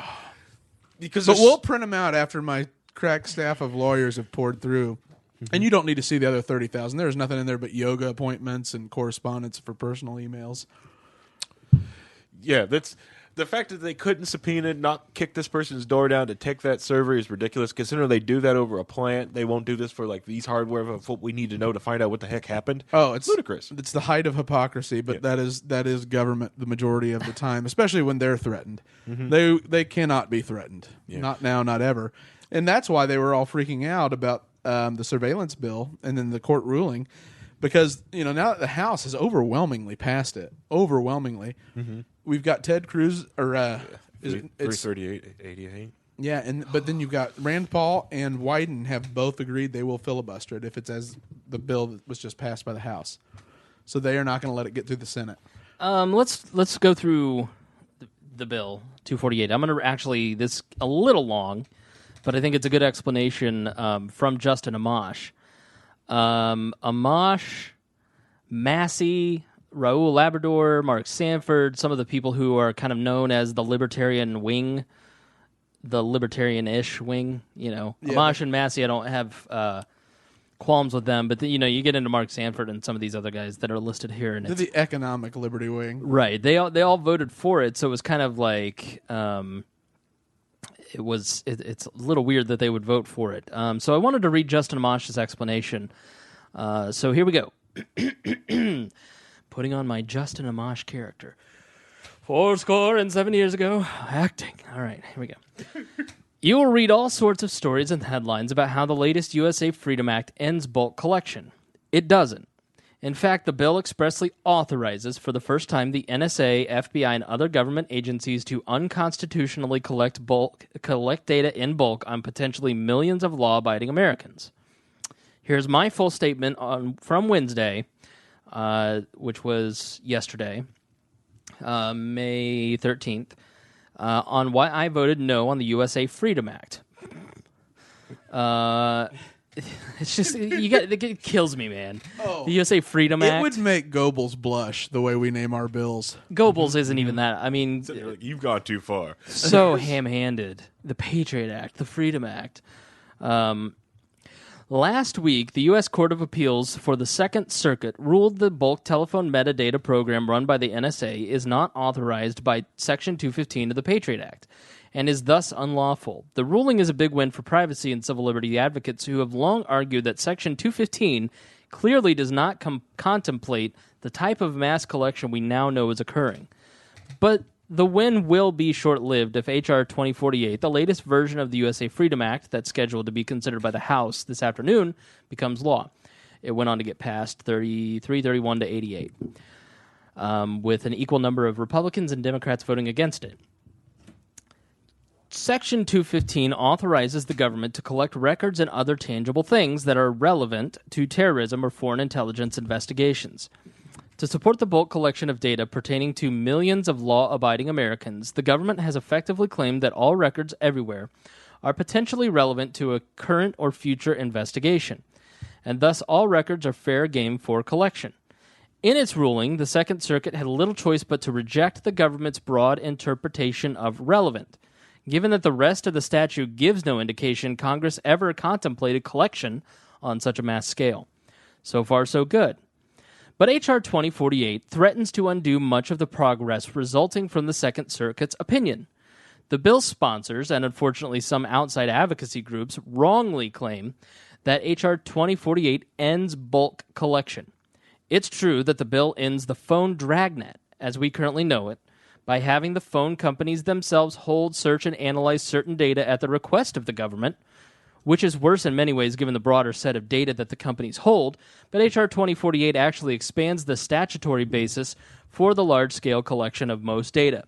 because. But we'll print them out after my crack staff of lawyers have poured through. And you don't need to see the other 30,000. There's nothing in there but yoga appointments and correspondence for personal emails. Yeah, that's the fact that they couldn't subpoena, not kick this person's door down to take that server is ridiculous. Considering they do that over a plant, they won't do this for like these hardware of what we need to know to find out what the heck happened. Oh, it's ludicrous. It's the height of hypocrisy, but that is government the majority of the time, especially when they're threatened. They cannot be threatened. Yeah. Not now, not ever. And that's why they were all freaking out about the surveillance bill and then the court ruling, because now that the House has overwhelmingly passed it, we've got Ted Cruz or 338.88. Yeah, but then you've got Rand Paul and Wyden have both agreed they will filibuster it if it's as the bill that was just passed by the House. So they are not going to let it get through the Senate. Let's go through the bill 248. I'm going to actually this a little long, but I think it's a good explanation from Justin Amash. Amash, Massey, Raul Labrador, Mark Sanford, some of the people who are kind of known as the libertarian wing, the libertarian-ish wing. Amash and Massey, I don't have qualms with them, but you get into Mark Sanford and some of these other guys that are listed here, and they're the economic liberty wing, right? They all voted for it, so it was kind of like it's a little weird that they would vote for it. So I wanted to read Justin Amash's explanation. So here we go. Putting on my Justin Amash character. 70 years ago, acting. All right, here we go. You will read all sorts of stories and headlines about how the latest USA Freedom Act ends bulk collection. It doesn't. In fact, the bill expressly authorizes, for the first time, the NSA, FBI, and other government agencies to unconstitutionally collect data in bulk on potentially millions of law-abiding Americans. Here's my full statement from Wednesday, which was yesterday, May 13th. On why I voted no on the USA Freedom Act. It's just it kills me, man. The USA Freedom Act. It would make Goebbels blush the way we name our bills. Goebbels isn't even that. I mean, you've gone too far. So ham-handed. The Patriot Act, the Freedom Act. Last week, the U.S. Court of Appeals for the Second Circuit ruled the bulk telephone metadata program run by the NSA is not authorized by Section 215 of the Patriot Act and is thus unlawful. The ruling is a big win for privacy and civil liberty advocates who have long argued that Section 215 clearly does not contemplate the type of mass collection we now know is occurring. But the win will be short-lived if H.R. 2048, the latest version of the USA Freedom Act that's scheduled to be considered by the House this afternoon, becomes law. It went on to get passed 33-31 to 88, with an equal number of Republicans and Democrats voting against it. Section 215 authorizes the government to collect records and other tangible things that are relevant to terrorism or foreign intelligence investigations. To support the bulk collection of data pertaining to millions of law-abiding Americans, the government has effectively claimed that all records everywhere are potentially relevant to a current or future investigation, and thus all records are fair game for collection. In its ruling, the Second Circuit had little choice but to reject the government's broad interpretation of relevant, given that the rest of the statute gives no indication Congress ever contemplated collection on such a mass scale. So far, so good. But H.R. 2048 threatens to undo much of the progress resulting from the Second Circuit's opinion. The bill's sponsors, and unfortunately some outside advocacy groups, wrongly claim that H.R. 2048 ends bulk collection. It's true that the bill ends the phone dragnet, as we currently know it, by having the phone companies themselves hold, search, and analyze certain data at the request of the government, which is worse in many ways given the broader set of data that the companies hold, but H.R. 2048 actually expands the statutory basis for the large-scale collection of most data.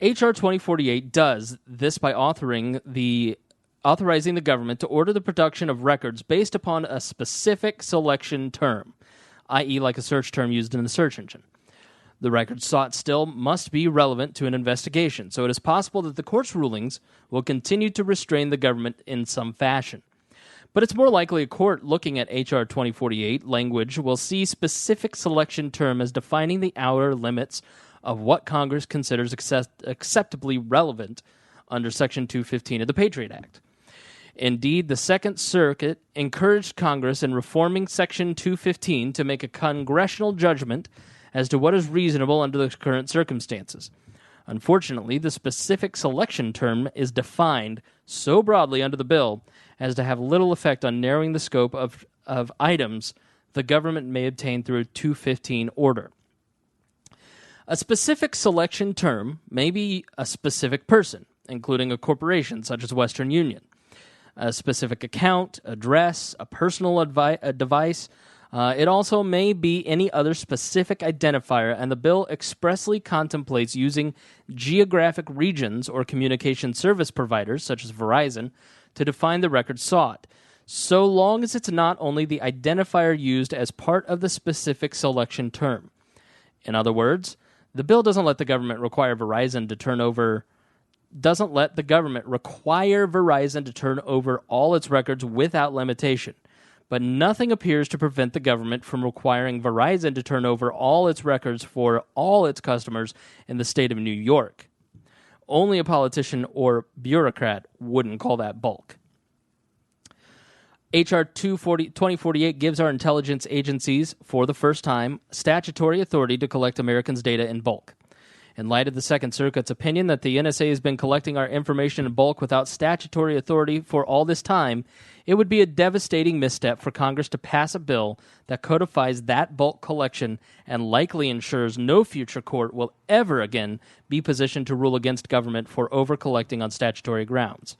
H.R. 2048 does this by authorizing the government to order the production of records based upon a specific selection term, i.e. like a search term used in the search engine. The records sought still must be relevant to an investigation, so it is possible that the court's rulings will continue to restrain the government in some fashion. But it's more likely a court looking at H.R. 2048 language will see specific selection term as defining the outer limits of what Congress considers acceptably relevant under Section 215 of the Patriot Act. Indeed, the Second Circuit encouraged Congress in reforming Section 215 to make a congressional judgment as to what is reasonable under the current circumstances. Unfortunately, the specific selection term is defined so broadly under the bill as to have little effect on narrowing the scope of items the government may obtain through a 215 order. A specific selection term may be a specific person, including a corporation such as Western Union, a specific account, address, a personal device, It also may be any other specific identifier, and the bill expressly contemplates using geographic regions or communication service providers, such as Verizon, to define the record sought, so long as it's not only the identifier used as part of the specific selection term. In other words, the bill doesn't let the government require Verizon to turn over all its records without limitation. But nothing appears to prevent the government from requiring Verizon to turn over all its records for all its customers in the state of New York. Only a politician or bureaucrat wouldn't call that bulk. H.R. 2048 gives our intelligence agencies, for the first time, statutory authority to collect Americans' data in bulk. In light of the Second Circuit's opinion that the NSA has been collecting our information in bulk without statutory authority for all this time, it would be a devastating misstep for Congress to pass a bill that codifies that bulk collection and likely ensures no future court will ever again be positioned to rule against government for over-collecting on statutory grounds.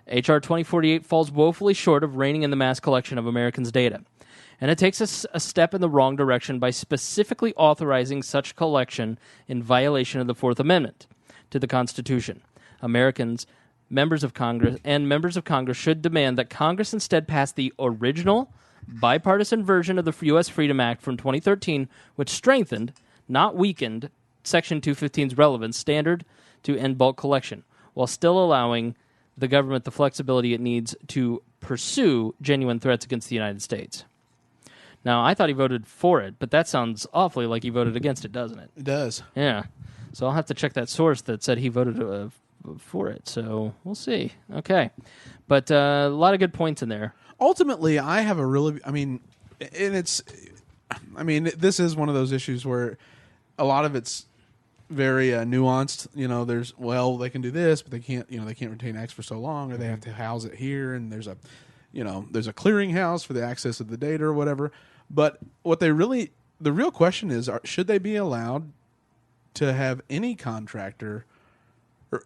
H.R. 2048 falls woefully short of reining in the mass collection of Americans' data. And it takes us a step in the wrong direction by specifically authorizing such collection in violation of the Fourth Amendment to the Constitution. Members of Congress should demand that Congress instead pass the original bipartisan version of the U.S. Freedom Act from 2013, which strengthened, not weakened, Section 215's relevance standard to end bulk collection, while still allowing the government the flexibility it needs to pursue genuine threats against the United States. Now, I thought he voted for it, but that sounds awfully like he voted against it, doesn't it? It does. Yeah. So I'll have to check that source that said he voted for it. So we'll see. Okay. But a lot of good points in there. Ultimately, I have a really, this is one of those issues where a lot of it's very nuanced. They can do this, but they can't retain X for so long, or they have to house it here, and there's a clearinghouse for the access of the data or whatever. But the real question is, should they be allowed to have any contractor,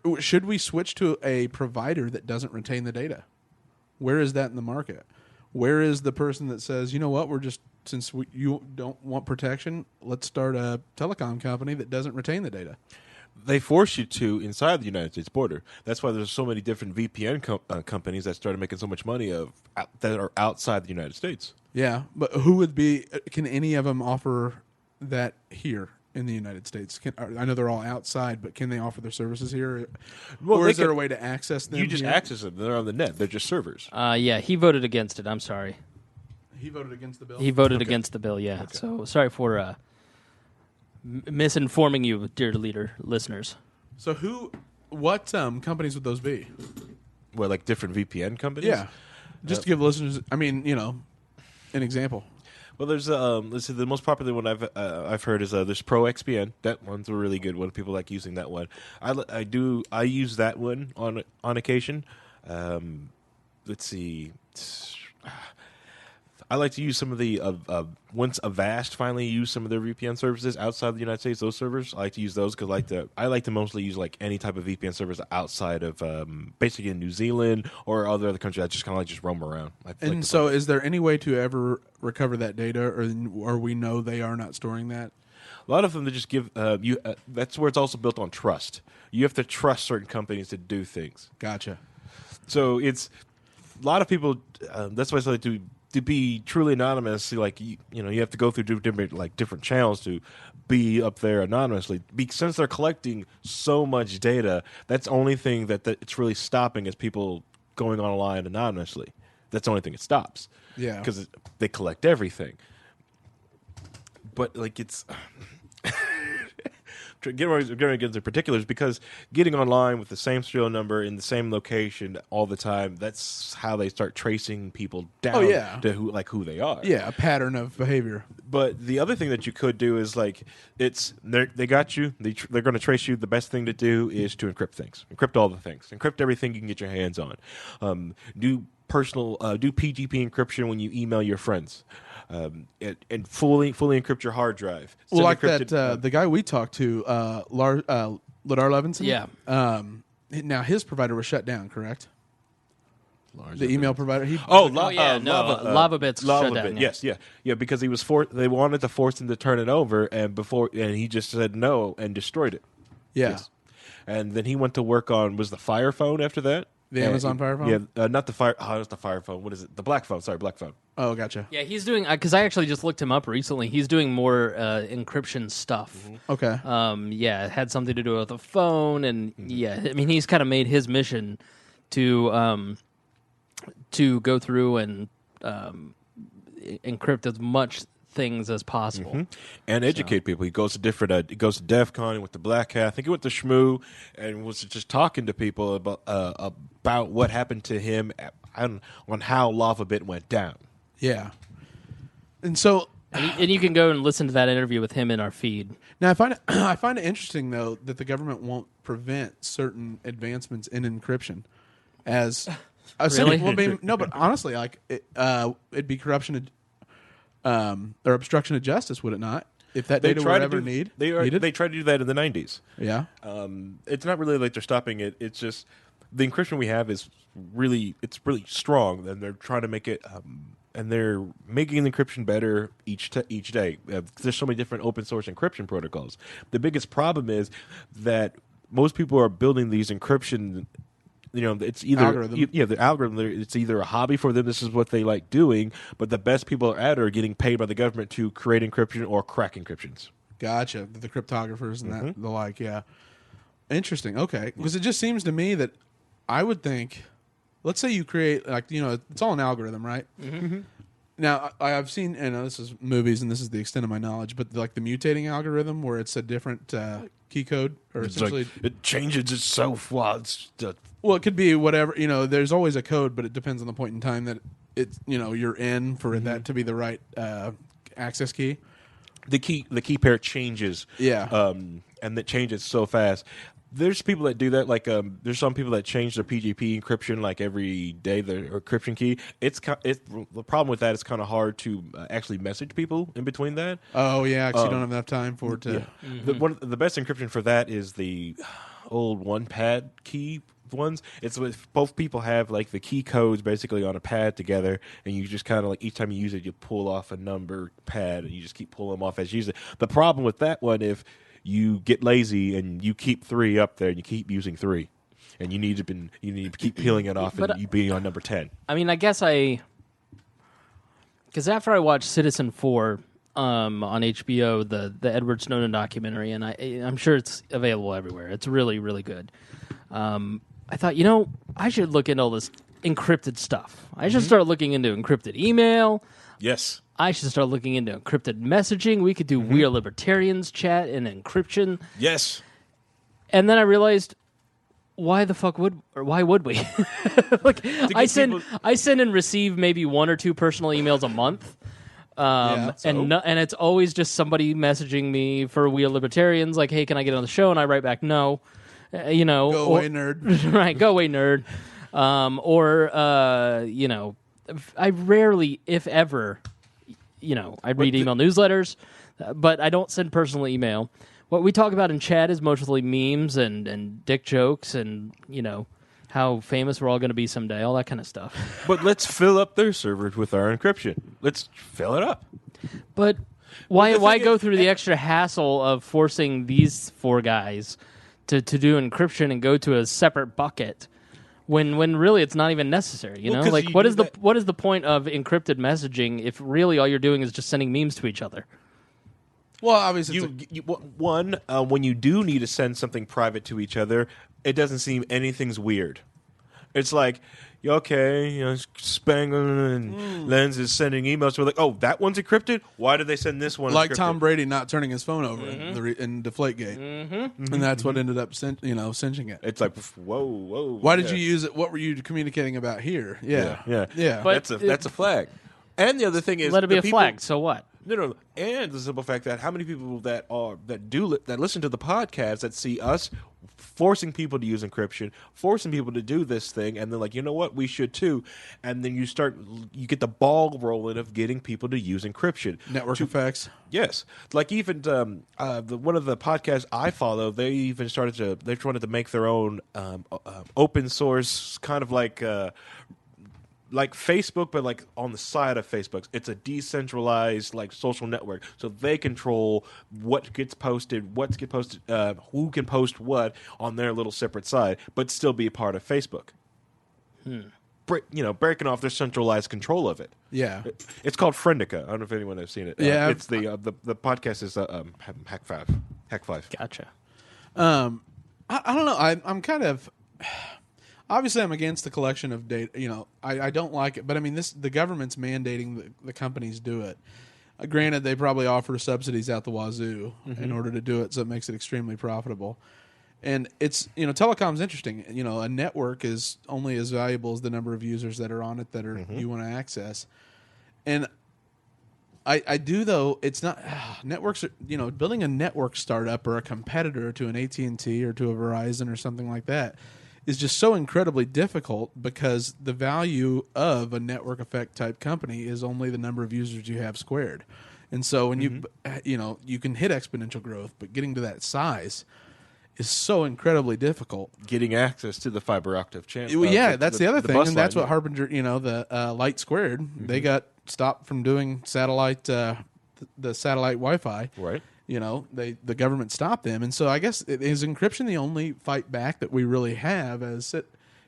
or should we switch to a provider that doesn't retain the data? Where is that in the market? Where is the person that says, you know what, you don't want protection, let's start a telecom company that doesn't retain the data? They force you to inside the United States border. That's why there's so many different VPN companies that started making so much money that are outside the United States. Yeah, but can any of them offer that here in the United States? I know they're all outside, but can they offer their services here? Or is there a way to access them? You just access them. They're on the net. They're just servers. Yeah, he voted against it. I'm sorry. He voted against the bill? He voted against the bill, yeah. Okay. So sorry for misinforming you, dear listeners. So what companies would those be? What, like different VPN companies? Yeah. Just to give listeners, an example. Well, there's let's see, the most popular one I've heard is there's ProXPN. That one's a really good one. People like using that one. I use that one on occasion. Let's see. I like to use some of the once Avast finally used some of their VPN services outside the United States. Those servers, I like to use those because I like to mostly use like any type of VPN service outside of basically in New Zealand or other countries. I just kind of just roam around. So, is there any way to ever recover that data, or we know they are not storing that? A lot of them, they just give you. That's where it's also built on trust. You have to trust certain companies to do things. Gotcha. So it's a lot of people. That's why I say to be truly anonymous, you have to go through different channels to be up there anonymously. Since they're collecting so much data, that's the only thing that it's really stopping is people going online anonymously. That's the only thing it stops. Yeah, because they collect everything. But it's getting into particulars because getting online with the same serial number in the same location all the time, that's how they start tracing people down to who they are. Yeah, a pattern of behavior. But the other thing that you could do is they got you. They're going to trace you. The best thing to do is to encrypt things. Encrypt all the things. Encrypt everything you can get your hands on. Do PGP encryption when you email your friends. And fully encrypt your hard drive. Well, like that, the guy we talked to, Ladar Levinson. Yeah. Now his provider was shut down, correct? The email provider. Lavabit's shut down. Yes, because he was they wanted to force him to turn it over, and he just said no and destroyed it. Yeah. Yes. And then he went to work on the Fire Phone after that. The Amazon Fire Phone? Yeah, not the Fire. Oh, it's the Fire Phone. What is it? The Black Phone. Sorry, Black Phone. Oh, gotcha. Yeah, he's doing because I actually just looked him up recently. He's doing more encryption stuff. Okay. Yeah, it had something to do with the phone, and I mean, he's kind of made his mission to go through and encrypt as much things as possible and educate people. He goes to different. He goes to DEF CON with the Black Hat. I think he went to Shmoo and was just talking to people about what happened to him on how LavaBit went down. Yeah. And so, and you can go and listen to that interview with him in our feed. Now, I find it interesting though that the government won't prevent certain advancements in encryption, as Really? No, but honestly, like it'd be corruption or obstruction of justice, would it not? If that data were ever needed? They tried to do that in the 90s. Yeah. It's not really like they're stopping it. It's just the encryption we have is really strong, and they're trying to make it. And they're making the encryption better each day. There's so many different open source encryption protocols. The biggest problem is that most people are building these encryption. It's either algorithm. The algorithm. It's either a hobby for them. This is what they like doing. But the best people are getting paid by the government to create encryption or crack encryptions. Gotcha. The cryptographers and that the like. Yeah. Interesting. Okay, because it just seems to me that I would think. Let's say you create, it's all an algorithm, right? Mm-hmm. Now, I've seen, this is movies, and this is the extent of my knowledge, but the mutating algorithm where it's a different key code, or It's essentially it changes itself. Well, it could be whatever. There's always a code, but it depends on the point in time that it's you're in for that to be the right access key. The key pair changes. Yeah, and that changes so fast. There's people that do that. Like, there's some people that change their PGP encryption like every day. Their encryption key. The problem with that is kind of hard to actually message people in between that. Oh yeah, because you don't have enough time for it to. Yeah. The best encryption for that is the old one pad key ones. It's with both people have like the key codes basically on a pad together, and you just kind of like each time you use it, you pull off a number pad, and you just keep pulling them off as you use it. The problem with that one, if you get lazy and you keep 3 up there and you keep using 3, and you need to keep peeling it off, and you be on number 10. I mean, I guess because after I watched Citizen 4 on HBO, the Edward Snowden documentary, and I'm sure it's available everywhere. It's really, really good. I thought, I should look into all this encrypted stuff. I should start looking into encrypted email. Yes. I should start looking into encrypted messaging. We could do We Are Libertarians chat and encryption. Yes. And then I realized, why would we? I send and receive maybe 1 or 2 personal emails a month. And it's always just somebody messaging me for We Are Libertarians, like, hey, can I get on the show? And I write back, no. Go away, nerd. Right, go away, nerd. I rarely, if ever, I read email newsletters, but I don't send personal email. What we talk about in chat is mostly memes and dick jokes and, how famous we're all going to be someday, all that kind of stuff. But let's fill up their servers with our encryption. Let's fill it up. But why go through the extra hassle of forcing these 4 guys to do encryption and go to a separate bucket when really it's not even necessary? What is the point of encrypted messaging if really all you're doing is just sending memes to each other? Well, obviously, when you do need to send something private to each other, it doesn't seem anything's weird. It's like, okay, Spangler and Lenz is sending emails. We're like, oh, that one's encrypted? Why did they send this one like encrypted? Tom Brady not turning his phone over in Deflategate. And that's what ended up cinching it. It's like, whoa. Why did you use it? What were you communicating about here? Yeah. But that's a flag. And the other thing is, let it be a flag. So what? No. And the simple fact that how many people that listen to the podcast that see us forcing people to use encryption, forcing people to do this thing, and they're like, you know what, we should too. And then you get the ball rolling of getting people to use encryption. Network effects. Yes. Like even one of the podcasts I follow, they wanted to make their own open source kind of like like Facebook, but like on the side of Facebook. It's a decentralized like social network, so they control what gets posted, who can post what on their little separate side, but still be a part of Facebook. Breaking off their centralized control of it. Yeah, it's called Friendica. I don't know if anyone has seen it. Yeah, it's the podcast is Hack Five. Gotcha. I don't know. I'm kind of obviously I'm against the collection of data. I don't like it, but I mean the government's mandating the companies do it. Granted, they probably offer subsidies out the wazoo in order to do it, so it makes it extremely profitable. And it's telecom's interesting. A network is only as valuable as the number of users that are on it that are you want to access. And I do though. It's not networks. Building a network startup or a competitor to an AT&T or to a Verizon or something like that is just so incredibly difficult because the value of a network effect type company is only the number of users you have squared. And so when you can hit exponential growth, but getting to that size is so incredibly difficult. Getting access to the fiber optic channel. That's the other thing, and that's line, what Harbinger, the Light Squared, they got stopped from doing satellite, the satellite Wi-Fi. Right. The government stopped them, and so I guess is encryption the only fight back that we really have as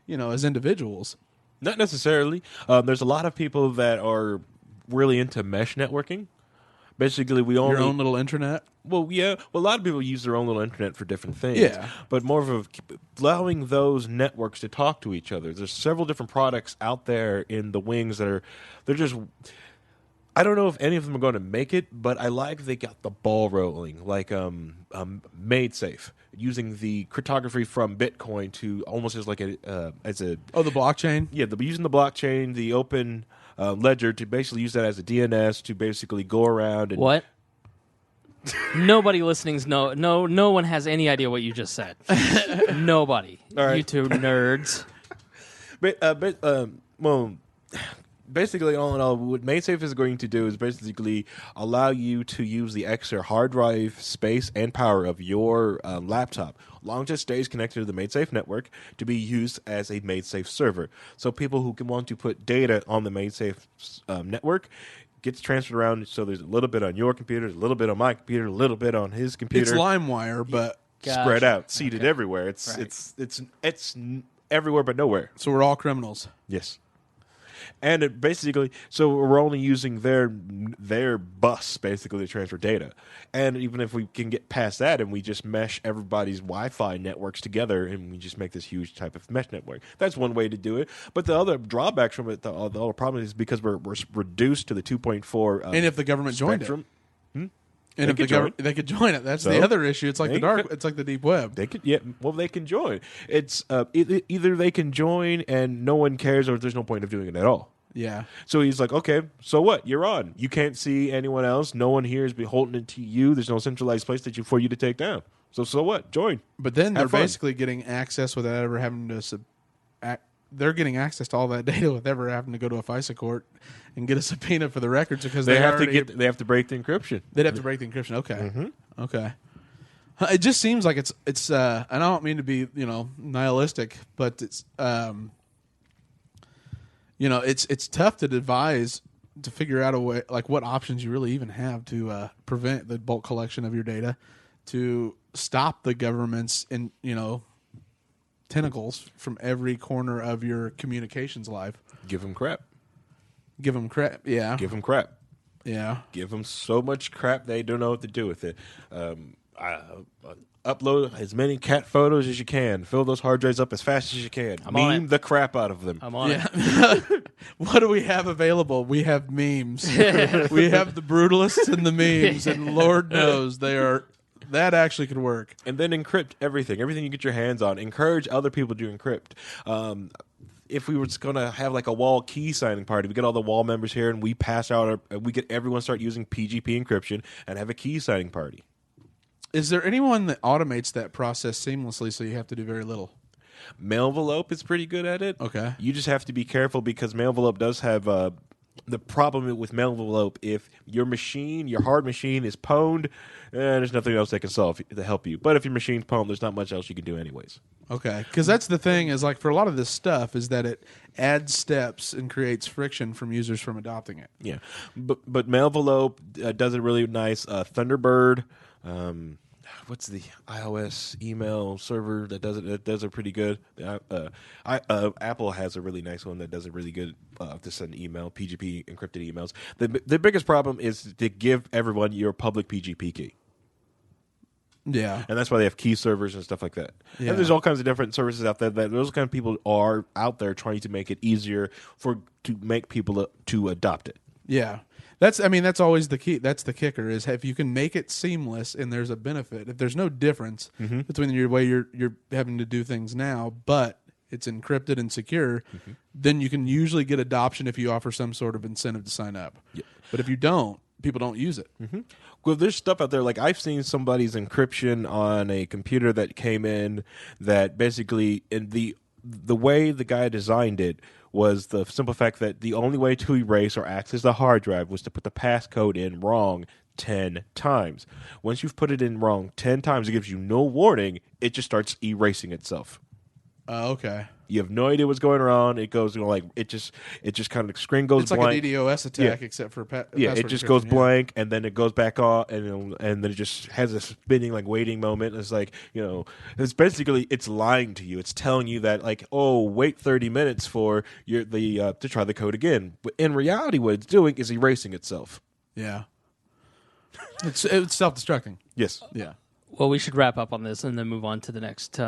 individuals? Not necessarily. There's a lot of people that are really into mesh networking. Basically, your own little intranet. Well, yeah. Well, a lot of people use their own little internet for different things. Yeah. But more of allowing those networks to talk to each other. There's several different products out there in the wings that they're just. I don't know if any of them are going to make it, but I like they got the ball rolling, like MadeSafe, using the cryptography from Bitcoin to almost as like the blockchain. Yeah, they'll be using the blockchain, the open ledger to basically use that as a DNS to basically go around and what? Nobody listening's no one has any idea what you just said. Nobody. All right. You two nerds. Well, basically, all in all, what MadeSafe is going to do is basically allow you to use the extra hard drive space and power of your laptop, long as it stays connected to the MadeSafe network, to be used as a MadeSafe server. So people who can want to put data on the MadeSafe network gets transferred around. So there's a little bit on your computer, a little bit on my computer, a little bit on his computer. It's LimeWire, but spread out, seeded everywhere. It's everywhere but nowhere. So we're all criminals. Yes. And it basically, so we're only using their bus basically to transfer data. And even if we can get past that and we just mesh everybody's Wi-Fi networks together and we just make this huge type of mesh network, that's one way to do it. But the other drawbacks from it, the other problem is because we're reduced to the 2.4 and if the government spectrum, joined it. And they could join it. That's the other issue. It's like it's like the deep web. They could, they can join. It's either they can join and no one cares, or there's no point of doing it at all. Yeah. So he's like, okay, so what? You're on. You can't see anyone else. No one here is beholden it to you. There's no centralized place for you to take down. So what? Join. But then they're basically getting access without ever having to. They're getting access to all that data without ever having to go to a FISA court and get a subpoena for the records because they have to break the encryption. They'd have to break the encryption. Okay. Mm-hmm. Okay. It just seems like it's. I don't mean to be nihilistic, but it's. It's tough to devise to figure out a way, like what options you really even have to prevent the bulk collection of your data, to stop the government's tentacles from every corner of your communications life. Give them crap. Give them crap. Yeah. Give them crap. Yeah. Give them so much crap they don't know what to do with it. Upload as many cat photos as you can. Fill those hard drives up as fast as you can. Meme the crap out of them. I'm on it. What do we have available? We have memes. We have the brutalists and the memes, and Lord knows that actually could work. And then encrypt everything. Everything you get your hands on. Encourage other people to encrypt. If we were just going to have like a wall key signing party, we get all the wall members here and we pass out, we get everyone start using PGP encryption and have a key signing party. Is there anyone that automates that process seamlessly so you have to do very little? Mailvelope is pretty good at it. Okay. You just have to be careful because Mailvelope does have The problem with mail envelope, if your hard machine is pwned, there's nothing else they can solve to help you. But if your machine's pwned, there's not much else you can do anyways. Okay, because that's the thing is like for a lot of this stuff is that it adds steps and creates friction from users from adopting it. Yeah, but mail envelope does it really nice. Thunderbird, what's the iOS email server that does it? That does it pretty good. Apple has a really nice one that does it really good to send email, PGP encrypted emails. The biggest problem is to give everyone your public PGP key. Yeah, and that's why they have key servers and stuff like that. Yeah. And there's all kinds of different services out there that those kind of people are out there trying to make it easier to make people to adopt it. Yeah. That's always the key. That's the kicker is if you can make it seamless and there's a benefit. If there's no difference between the way you're having to do things now, but it's encrypted and secure, then you can usually get adoption if you offer some sort of incentive to sign up. Yep. But if you don't, people don't use it. Well, there's stuff out there like I've seen somebody's encryption on a computer that came in that basically in the way the guy designed it was the simple fact that the only way to erase or access the hard drive was to put the passcode in wrong 10 times. Once you've put it in wrong 10 times, it gives you no warning. It just starts erasing itself. Okay. You have no idea what's going on. It goes, it just kind of screen goes it's blank. It's like a DDoS attack, except for it just goes blank, and then it goes back on, and then it just has a spinning waiting moment. It's like it's basically it's lying to you. It's telling you that wait 30 minutes for to try the code again. But in reality, what it's doing is erasing itself. Yeah. It's self-destructing. Yes. Yeah. Well, we should wrap up on this and then move on to the next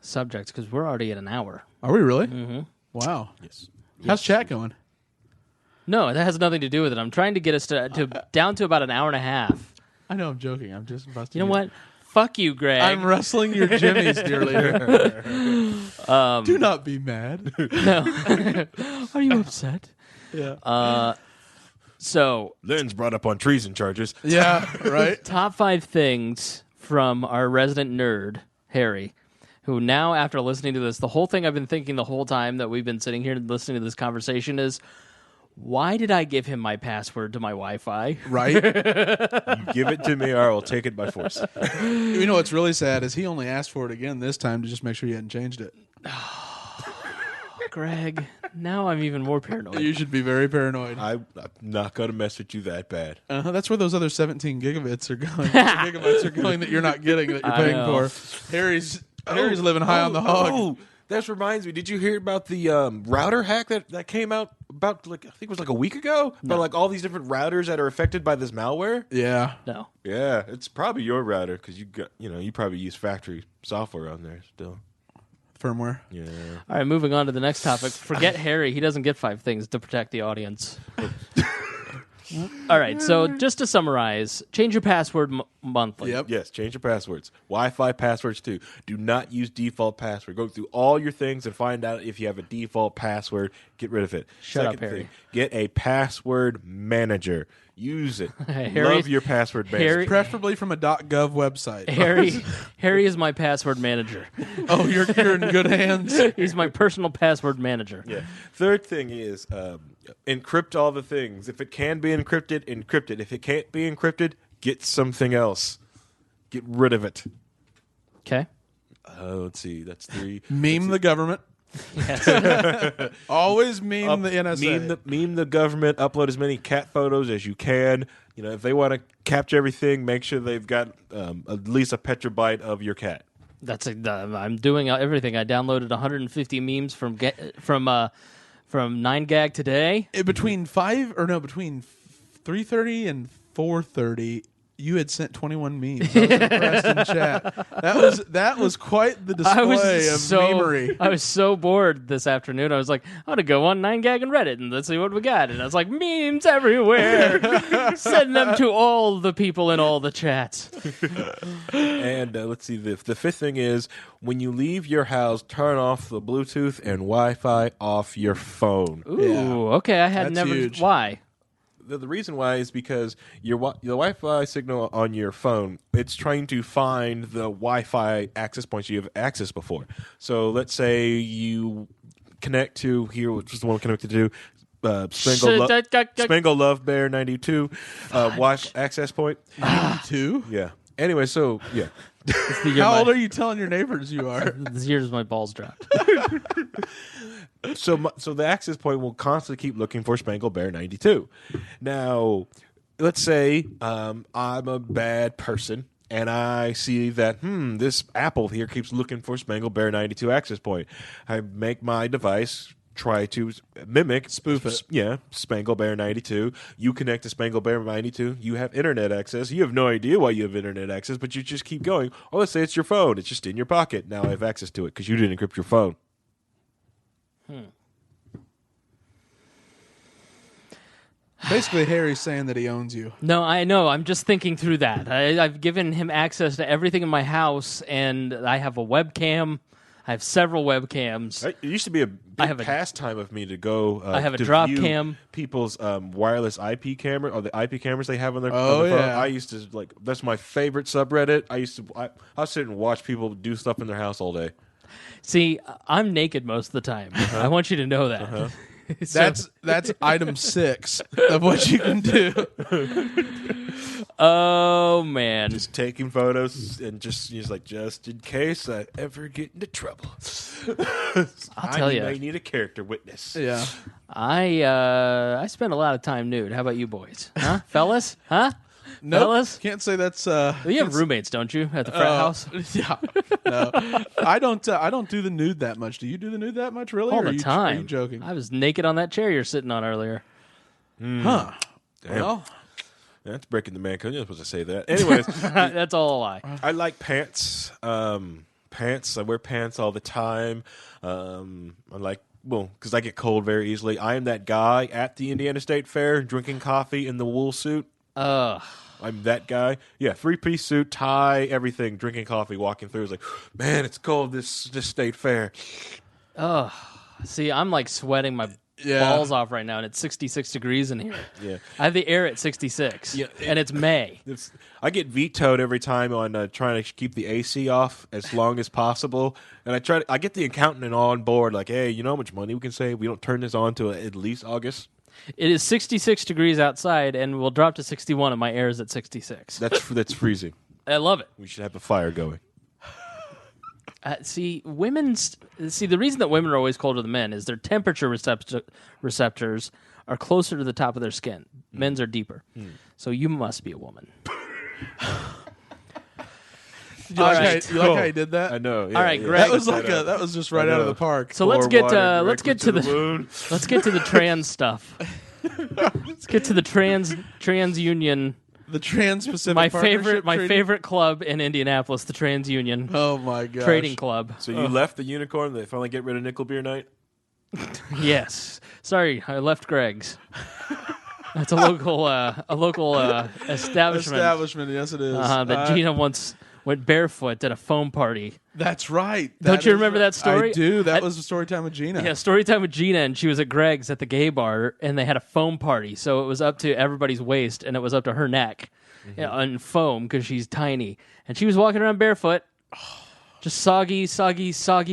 subject because we're already at an hour. Are we really? Mm-hmm. Wow. Yes. How's chat going? No, that has nothing to do with it. I'm trying to get us to down to about an hour and a half. I know I'm joking. I'm just busting. You know what? Fuck you, Greg. I'm wrestling your jimmies, dear leader. Do not be mad. No. Are you upset? Yeah. So Lynn's brought up on treason charges. Yeah, right? top 5 things from our resident nerd, Harry, who now, after listening to this, the whole thing I've been thinking the whole time that we've been sitting here listening to this conversation is, why did I give him my password to my Wi-Fi? Right? You give it to me, or I will take it by force. You know what's really sad is he only asked for it again this time to just make sure you hadn't changed it. Greg, now I'm even more paranoid. You should be very paranoid. I'm not going to mess with you that bad. That's where those other 17 gigabits are going. Gigabytes are going that you're not getting that you're paying for. Harry's living high on the hog. Oh, that reminds me. Did you hear about the router hack that came out about I think it was a week ago? No. About all these different routers that are affected by this malware? Yeah. No. Yeah, it's probably your router because you probably use factory software on there still. Firmware. Yeah. All right, moving on to the next topic. Forget Harry. He doesn't get 5 things to protect the audience. All right, so just to summarize, change your password monthly. Yep. Yes, change your passwords. Wi-Fi passwords too. Do not use default password. Go through all your things and find out if you have a default password. Get rid of it. Shut up, Second Harry. thing, get a password manager. Use it. Harry's- Love your password manager. Harry- Preferably from a .gov website. Harry is my password manager. Oh, you're in good hands. He's my personal password manager. Yeah. Third thing is encrypt all the things. If it can be encrypted, encrypt it. If it can't be encrypted, get something else. Get rid of it. Okay. Let's see. That's 3. Meme the government. Yes. Always meme the NSA. Meme the government. Upload as many cat photos as you can. If they want to capture everything, make sure they've got at least a petabyte of your cat. I'm doing everything. I downloaded 150 memes from 9gag today. Between 3:30 and 4:30, you had sent 21 memes. I was impressed in chat. That was quite the display of memery. I was so bored this afternoon. I was like, I'm going to go on 9gag and Reddit and let's see what we got. And I was like, memes everywhere. Send them to all the people in all the chats. And let's see. The fifth thing is when you leave your house, turn off the Bluetooth and Wi-Fi off your phone. Ooh, Yeah. okay. I had That's never. huge. Why? The reason why is because the Wi-Fi signal on your phone, it's trying to find the Wi-Fi access points you have accessed before. So let's say you connect to here, which is the one connected to, Spangle Love Bear 92 Wi-Fi access point. 92? Yeah. Anyway, so yeah. How old are you telling your neighbors you are? This year's my balls dropped. So the access point will constantly keep looking for Spangle Bear 92. Now, let's say I'm a bad person and I see that this Apple here keeps looking for Spangle Bear 92 access point. I make my device try to mimic, spoof it. Yeah, Spangle Bear 92. You connect to Spangle Bear 92. You have internet access. You have no idea why you have internet access, but you just keep going. Oh, let's say it's your phone. It's just in your pocket. Now I have access to it because you didn't encrypt your phone. Basically, Harry's saying that he owns you. No, I know. I'm just thinking through that. I've given him access to everything in my house, and I have a webcam. I have several webcams. It used to be a big pastime of me to go. I have a to drop view people's people's wireless IP camera or the IP cameras they have on their, Oh, on their phone. yeah. I used to that's my favorite subreddit. I'll sit and watch people do stuff in their house all day. See, I'm naked most of the time. I want you to know that. That's item 6 of what you can do. Oh man, Just taking photos and just in case I ever get into trouble. I'll tell you. I need a character witness. Yeah. I spend a lot of time nude. How about you boys, huh, fellas? Huh? Nope. Fellas? Can't say that's. You have roommates, don't you, at the frat house? Yeah. No, I don't. I don't do the nude that much. Do you do the nude that much? Really? All Or the are time. Are you joking? I was naked on that chair you're sitting on earlier. Huh. Damn. Well, That's breaking the man code. You're not supposed to say that. Anyways, That's all a lie. I like pants. Pants. I wear pants all the time. I like, because I get cold very easily. I am that guy at the Indiana State Fair drinking coffee in the wool suit. I'm that guy. Yeah, 3-piece suit, tie, everything, drinking coffee, walking through. It's like, man, it's cold this state fair. See, I'm like sweating my balls off right now, and it's 66 degrees in here. Yeah. I have the air at 66, and it's May. I get vetoed every time on trying to keep the AC off as long as possible, and I get the accountant on board, like, hey, you know how much money we can save? We don't turn this on to at least August. It is 66 degrees outside, and we'll drop to 61, and my air is at 66. That's freezing. I love it. We should have a fire going. The reason that women are always colder than men is their temperature receptors are closer to the top of their skin. Men's are deeper. So you must be a woman. you like how he did that? I know. Yeah, All right, yeah. Greg. That was just right out of the park. So let's get to the moon. let's get to the trans stuff. Let's get to the trans union. The Trans-Pacific My Partnership Treaty? favorite club in Indianapolis, the Trans Union Oh my gosh. Trading Club. So you left the unicorn. They finally get rid of Nickel Beer Night. Yes. Sorry, I left Greg's. That's a local establishment. Yes, it is. That Gina once went barefoot at a foam party. That's right. Don't you remember that story? I do. That was the story time with Gina. Yeah, story time with Gina, and she was at Greg's at the gay bar, and they had a foam party. So it was up to everybody's waist, and it was up to her neck on foam because she's tiny. And she was walking around barefoot, just soggy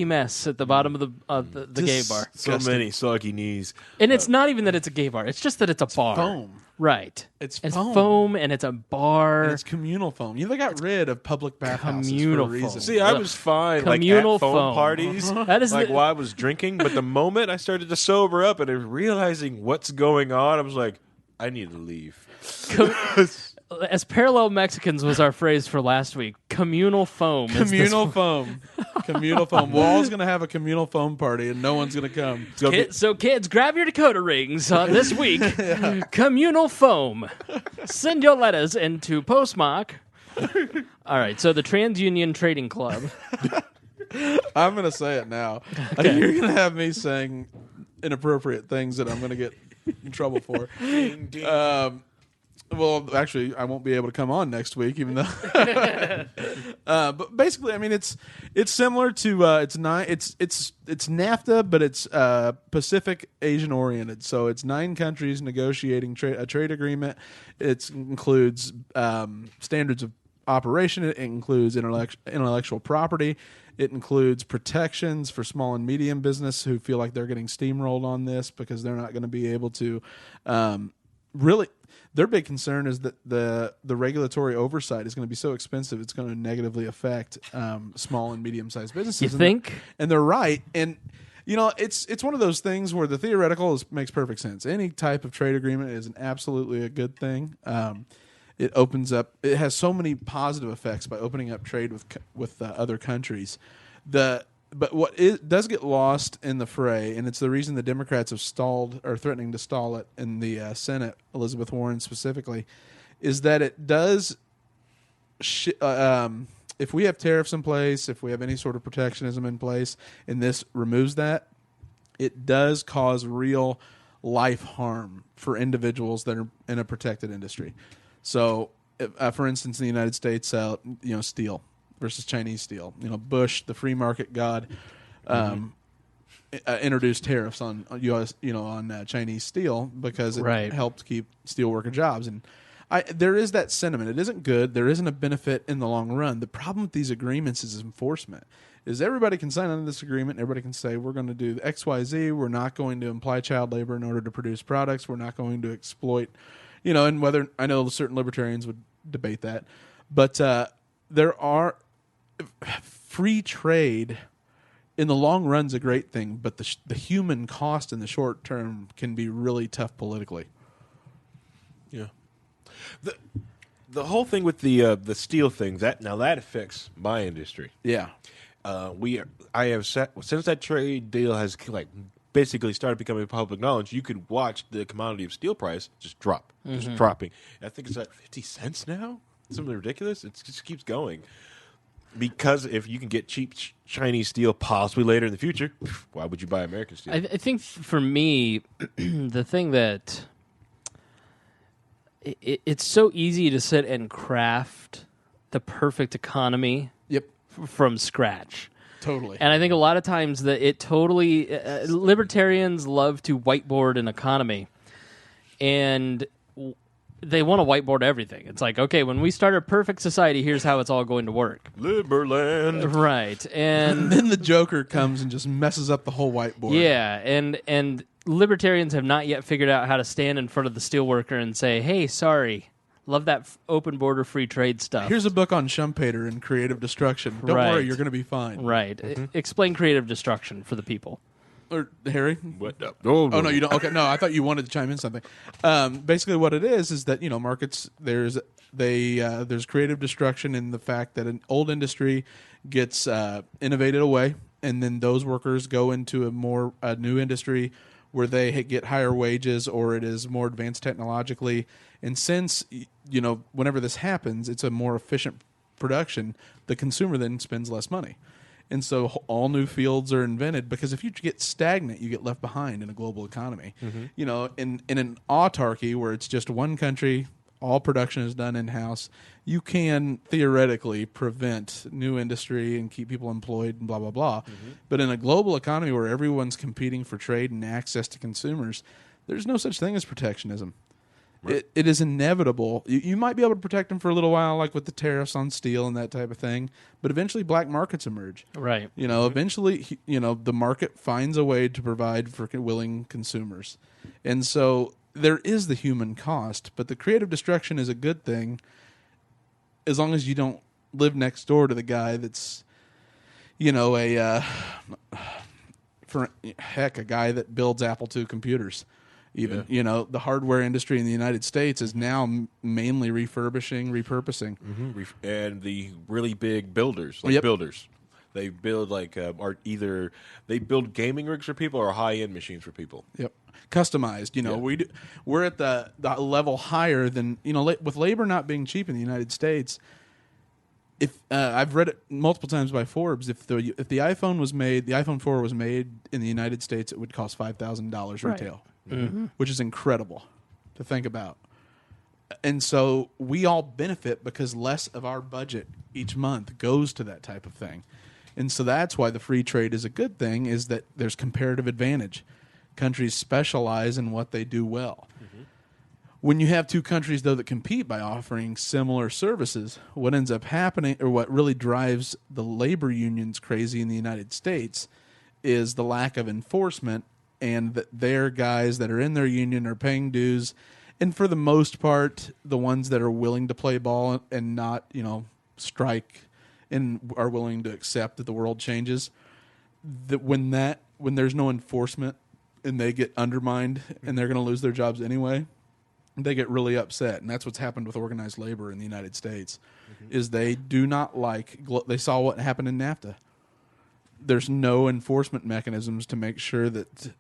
mess at the bottom of the gay bar. So many soggy knees. And it's not even that it's a gay bar; it's just that it's a bar. Foam. Right. It's foam, and it's a bar. And it's communal foam. You got rid of public bathhouses Communal for a reason. foam. See, I was fine Communal like at foam. parties, That is like while I was drinking. But the moment I started to sober up and I was realizing what's going on, I was like, I need to leave. As parallel Mexicans was our phrase for last week. Communal foam. Communal foam. Communal foam. We're always going to have a communal foam party, and no one's going to come. So kids, grab your Dakota rings this week. Communal foam. Send your letters into postmark. All right, so the TransUnion Trading Club. I'm going to say it now. Okay. You're going to have me saying inappropriate things that I'm going to get in trouble for. Well, actually, I won't be able to come on next week, even though. But basically, I mean, it's similar to it's NAFTA, but it's Pacific Asian oriented. So it's 9 countries negotiating a trade agreement. It includes standards of operation. It includes intellectual property. It includes protections for small and medium business who feel like they're getting steamrolled on this because they're not going to be able to really. Their big concern is that the regulatory oversight is going to be so expensive it's going to negatively affect small and medium sized businesses. You think? And they're right. And it's one of those things where the theoretical makes perfect sense. Any type of trade agreement is absolutely a good thing. It opens up. It has so many positive effects by opening up trade with other countries. But what does get lost in the fray, and it's the reason the Democrats have stalled or threatening to stall it in the Senate, Elizabeth Warren specifically, is that it does. If we have tariffs in place, if we have any sort of protectionism in place, and this removes that, it does cause real life harm for individuals that are in a protected industry. So, for instance, in the United States, steel versus Chinese steel. Bush, the free market god, introduced tariffs on U.S. on Chinese steel because it helped keep steelworker jobs. And there is that sentiment. It isn't good. There isn't a benefit in the long run. The problem with these agreements is enforcement. Is everybody can sign on to this agreement. Everybody can say we're going to do X, Y, Z. We're not going to imply child labor in order to produce products. We're not going to exploit. And whether I know certain libertarians would debate that, but there are free trade in the long run is a great thing, but the human cost in the short term can be really tough politically. Yeah, the whole thing with the steel thing that affects my industry. Yeah, since that trade deal has basically started becoming public knowledge, you could watch the commodity of steel price just drop, just dropping. I think it's at 50 cents now. Something ridiculous. It just keeps going. Because if you can get cheap Chinese steel possibly later in the future, why would you buy American steel? I think for me, the thing that it's so easy to sit and craft the perfect economy from scratch. Totally. And I think a lot of times that it totally libertarians love to whiteboard an economy, and they want to whiteboard everything. It's like, okay, when we start a perfect society, here's how it's all going to work. Liberland. Right. And then the Joker comes and just messes up the whole whiteboard. Yeah, and libertarians have not yet figured out how to stand in front of the steelworker and say, hey, sorry, love that open border free trade stuff. Here's a book on Schumpeter and creative destruction. Don't worry, you're going to be fine. Right. Explain creative destruction for the people. Or Harry? What? No. Oh no, you don't. Okay, no, I thought you wanted to chime in something. Basically, what it is that markets there's creative destruction in the fact that an old industry gets innovated away, and then those workers go into a new industry where they get higher wages or it is more advanced technologically. And since whenever this happens, it's a more efficient production. The consumer then spends less money. And so all new fields are invented because if you get stagnant, you get left behind in a global economy. In an autarky where it's just one country, all production is done in-house, you can theoretically prevent new industry and keep people employed and blah, blah, blah. But in a global economy where everyone's competing for trade and access to consumers, there's no such thing as protectionism. Right. It is inevitable. You might be able to protect them for a little while, like with the tariffs on steel and that type of thing, but eventually black markets emerge. Right. Eventually, the market finds a way to provide for willing consumers. And so there is the human cost, but the creative destruction is a good thing as long as you don't live next door to the guy that's, a guy that builds Apple II computers. Even the hardware industry in the United States is now mainly repurposing, and the really big builders, builders, they build are either they build gaming rigs for people or high end machines for people. Yep, customized. We're at the level higher than with labor not being cheap in the United States. If I've read it multiple times by Forbes, if the iPhone was made, the iPhone 4 was made in the United States, it would cost $5,000 retail. Which is incredible to think about. And so we all benefit because less of our budget each month goes to that type of thing. And so that's why the free trade is a good thing, is that there's comparative advantage. Countries specialize in what they do well. When you have two countries, though, that compete by offering similar services, what ends up happening, or what really drives the labor unions crazy in the United States, is the lack of enforcement, and that their guys that are in their union are paying dues, and for the most part, the ones that are willing to play ball and not, strike and are willing to accept that the world changes, that when there's no enforcement and they get undermined and they're going to lose their jobs anyway, they get really upset. And that's what's happened with organized labor in the United States, is they do not they saw what happened in NAFTA. There's no enforcement mechanisms to make sure that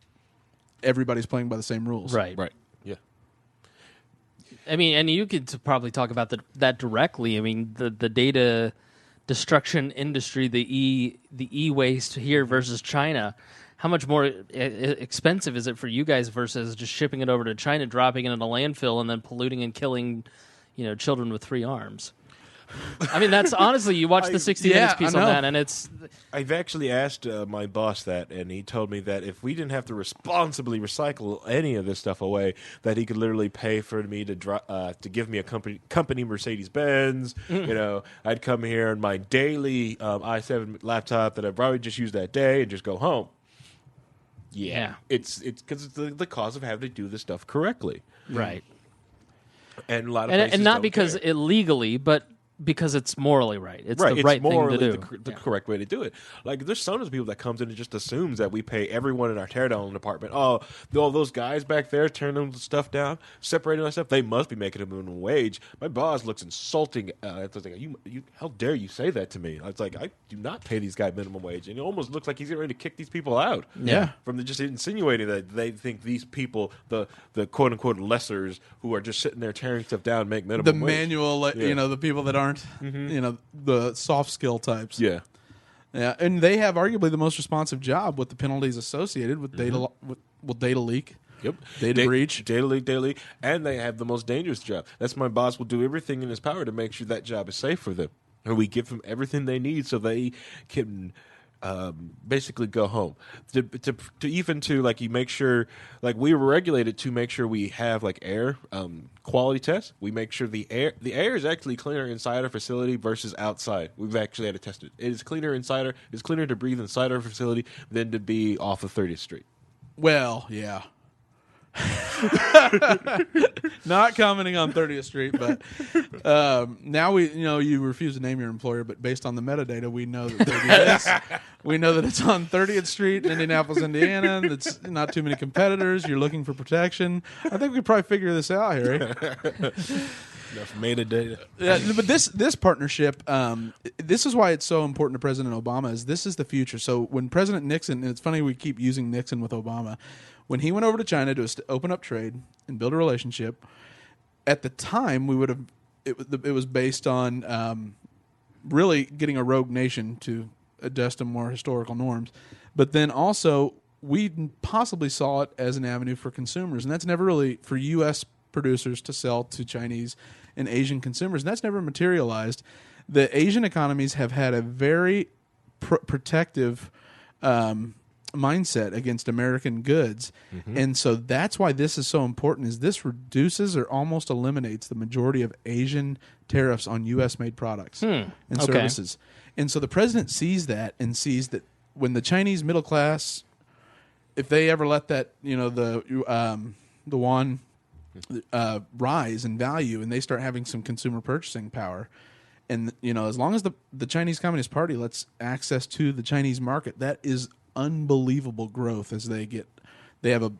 everybody's playing by the same rules. Right. Yeah. I mean, and you could probably talk about that directly. I mean, the data destruction industry, the e-waste here versus China. How much more expensive is it for you guys versus just shipping it over to China, dropping it in a landfill, and then polluting and killing, children with 3 arms? I mean, that's honestly, you watch the 60 Minutes piece on that, and it's... I've actually asked my boss that, and he told me that if we didn't have to responsibly recycle any of this stuff away, that he could literally pay for me to give me a company Mercedes-Benz. I'd come here in my daily i7 laptop that I'd probably just use that day and just go home. Yeah. It's because it's the cause of having to do this stuff correctly. Right. And a lot of places and not don't because care. illegally, but because it's morally right. It's the it's right thing to morally do. the correct way to do it. Like, there's some of the people that comes in and just assumes that we pay everyone in our teardown department. Oh, all those guys back there turning the stuff down, separating our stuff, they must be making a minimum wage. My boss looks insulting. It's like, you, how dare you say that to me? It's like, I do not pay these guys minimum wage. And it almost looks like he's getting ready to kick these people out. Yeah. From just insinuating that they think these people, the quote-unquote lessers who are just sitting there tearing stuff down, make minimum wage. Manual, the people that aren't, the soft skill types. Yeah. Yeah, and they have arguably the most responsive job with the penalties associated with data with data leak. Yep. Data breach. Data leak, and they have the most dangerous job. That's my boss will do everything in his power to make sure that job is safe for them. And we give them everything they need so they can basically go home. You make sure, like, we were regulated to make sure we have like air quality tests. We make sure the air is actually cleaner inside our facility versus outside. We've actually had to test it. It is cleaner it's cleaner to breathe inside our facility than to be off of 30th Street. Well, yeah. Not commenting on 30th Street, but now you refuse to name your employer, but based on the metadata, we know that they do this. We know that it's on 30th Street in Indianapolis, Indiana. That's not too many competitors. You're looking for protection. I think we could probably figure this out, Harry. Enough metadata. Yeah, but this partnership, this is why it's so important to President Obama. This is the future. So when President Nixon, and it's funny we keep using Nixon with Obama, when he went over to China to open up trade and build a relationship, at the time it was based on really getting a rogue nation to adjust to more historical norms, but then also we possibly saw it as an avenue for consumers, and that's never really for U.S. producers to sell to Chinese and Asian consumers, and that's never materialized. The Asian economies have had a very protective mindset against American goods, and so that's why this is so important. Is this reduces or almost eliminates the majority of Asian tariffs on U.S. made products and services, and so the president sees that and sees that when the Chinese middle class, if they ever let that the yuan rise in value and they start having some consumer purchasing power, and as long as the Chinese Communist Party lets access to the Chinese market, that is unbelievable growth as they have a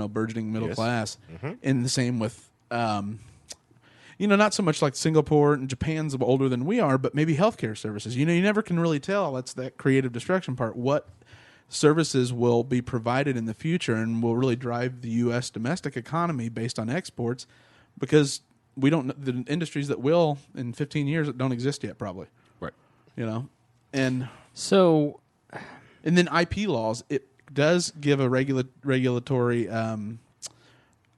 burgeoning middle class. And the same with not so much like Singapore and Japan's older than we are, but maybe healthcare services. You never can really tell. That's that creative destruction part. What services will be provided in the future and will really drive the U.S. domestic economy based on exports, because we don't know the industries that will in 15 years that don't exist yet, probably. Right. And so. And then IP laws, it does give a regulatory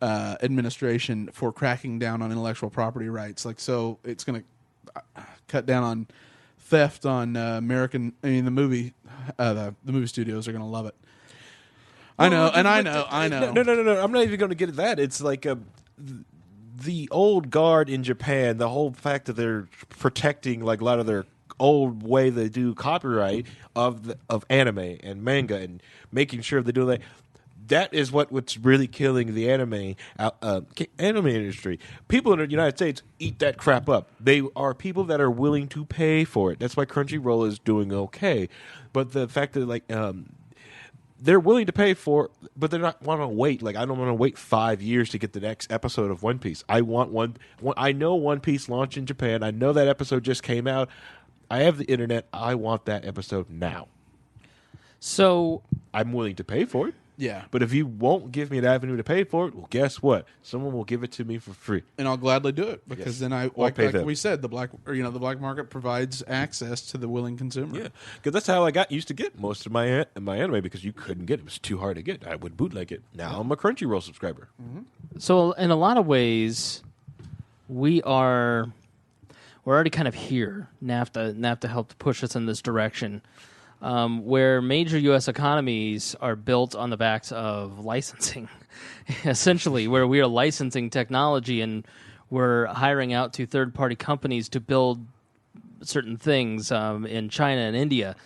administration for cracking down on intellectual property rights. So it's going to cut down on theft on the movie studios are going to love it. I know. No. I'm not even going to get at that. It's like the old guard in Japan, the whole fact that they're protecting like a lot of their old way they do copyright of anime and manga and making sure they do that. That is what's really killing the anime industry. People in the United States eat that crap up. They are people that are willing to pay for it. That's why Crunchyroll is doing okay. But the fact that they're willing to pay for, but they're not want to wait. Like, I don't want to wait 5 years to get the next episode of One Piece. I want one. I know One Piece launched in Japan. I know that episode just came out. I have the internet. I want that episode now. So I'm willing to pay for it. Yeah. But if you won't give me an avenue to pay for it, well, guess what? Someone will give it to me for free, and I'll gladly do it because then like pay them. we said, the black market provides access to the willing consumer. Yeah, because that's how I used to get most of my anime, because you couldn't get it. It was too hard to get. I would bootleg it. Now I'm a Crunchyroll subscriber. Mm-hmm. So in a lot of ways, we're already kind of here. NAFTA helped push us in this direction, where major U.S. economies are built on the backs of licensing, essentially, where we are licensing technology and we're hiring out to third-party companies to build certain things in China and India.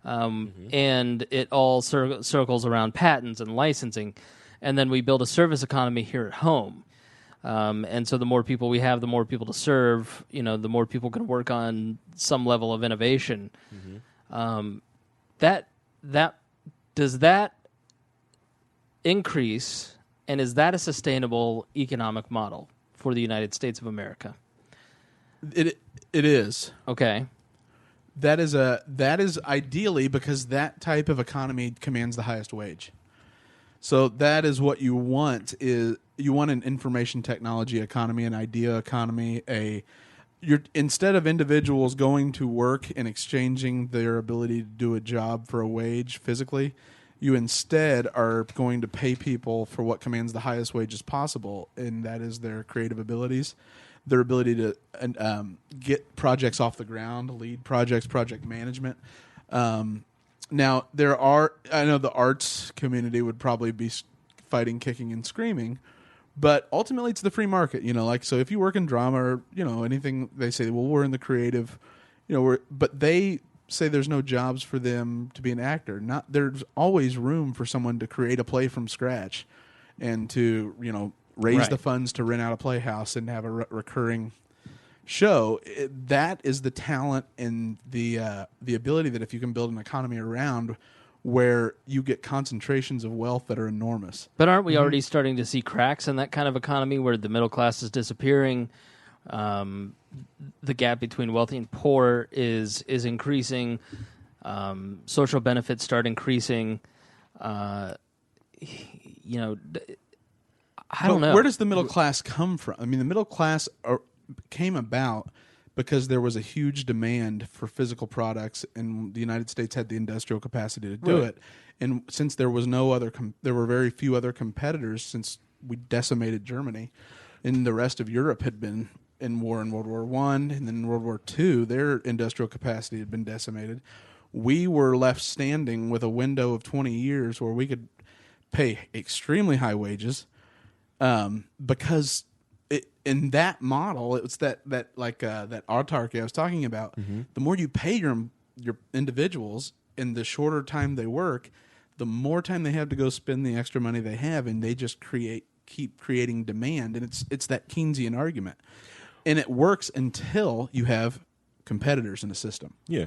And it all circles around patents and licensing. And then we build a service economy here at home. And so the more people we have, the more people to serve, the more people can work on some level of innovation. Does that increase, and is that a sustainable economic model for the United States of America? It is. Okay. That is ideally, because that type of economy commands the highest wage. So that is what you want. Is you want an information technology economy, an idea economy, instead of individuals going to work and exchanging their ability to do a job for a wage physically, you instead are going to pay people for what commands the highest wages possible, and that is their creative abilities, their ability to get projects off the ground, lead projects, project management. Now, I know the arts community would probably be fighting, kicking, and screaming, but ultimately it's the free market. So if you work in drama or, anything, they say, well, we're in the creative, but they say there's no jobs for them to be an actor. There's always room for someone to create a play from scratch and to, raise the funds to rent out a playhouse and have a recurring show. That is the talent and the ability that if you can build an economy around where you get concentrations of wealth that are enormous. But aren't we already starting to see cracks in that kind of economy where the middle class is disappearing? The gap between wealthy and poor is increasing. Social benefits start increasing. I don't know. Where does the middle class come from? I mean, the middle class came about because there was a huge demand for physical products, and the United States had the industrial capacity to do it. And since there was there were very few other competitors, since we decimated Germany, and the rest of Europe had been in war in World War I, and then in World War II, their industrial capacity had been decimated. We were left standing with a window of 20 years where we could pay extremely high wages, because in that model, it was that autarky I was talking about. The more you pay your individuals, in the shorter time they work, the more time they have to go spend the extra money they have, and they just keep creating demand. And it's that Keynesian argument, and it works until you have competitors in the system. Yeah.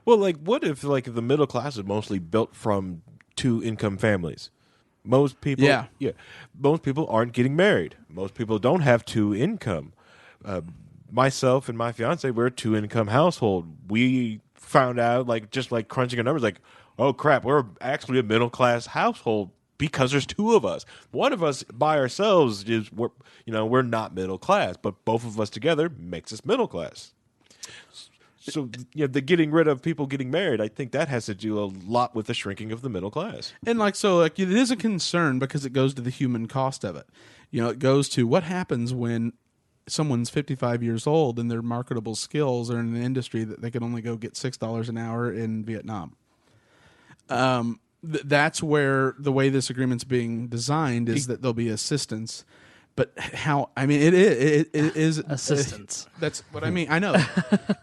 Well, what if the middle class is mostly built from two-income families? Most people, most people aren't getting married. Most people don't have two income. Myself and my fiance, we're a two-income household. We found out, just crunching our numbers, oh crap, we're actually a middle-class household because there's two of us. One of us by ourselves we're not middle class, but both of us together makes us middle class. So the getting rid of people getting married, I think that has to do a lot with the shrinking of the middle class. And it is a concern because it goes to the human cost of it. It goes to what happens when someone's 55 years old and their marketable skills are in an industry that they can only go get $6 an hour in Vietnam. That's where the way this agreement's being designed is that there'll be assistance But how? I mean, it is Assistance. That's what I mean. I know.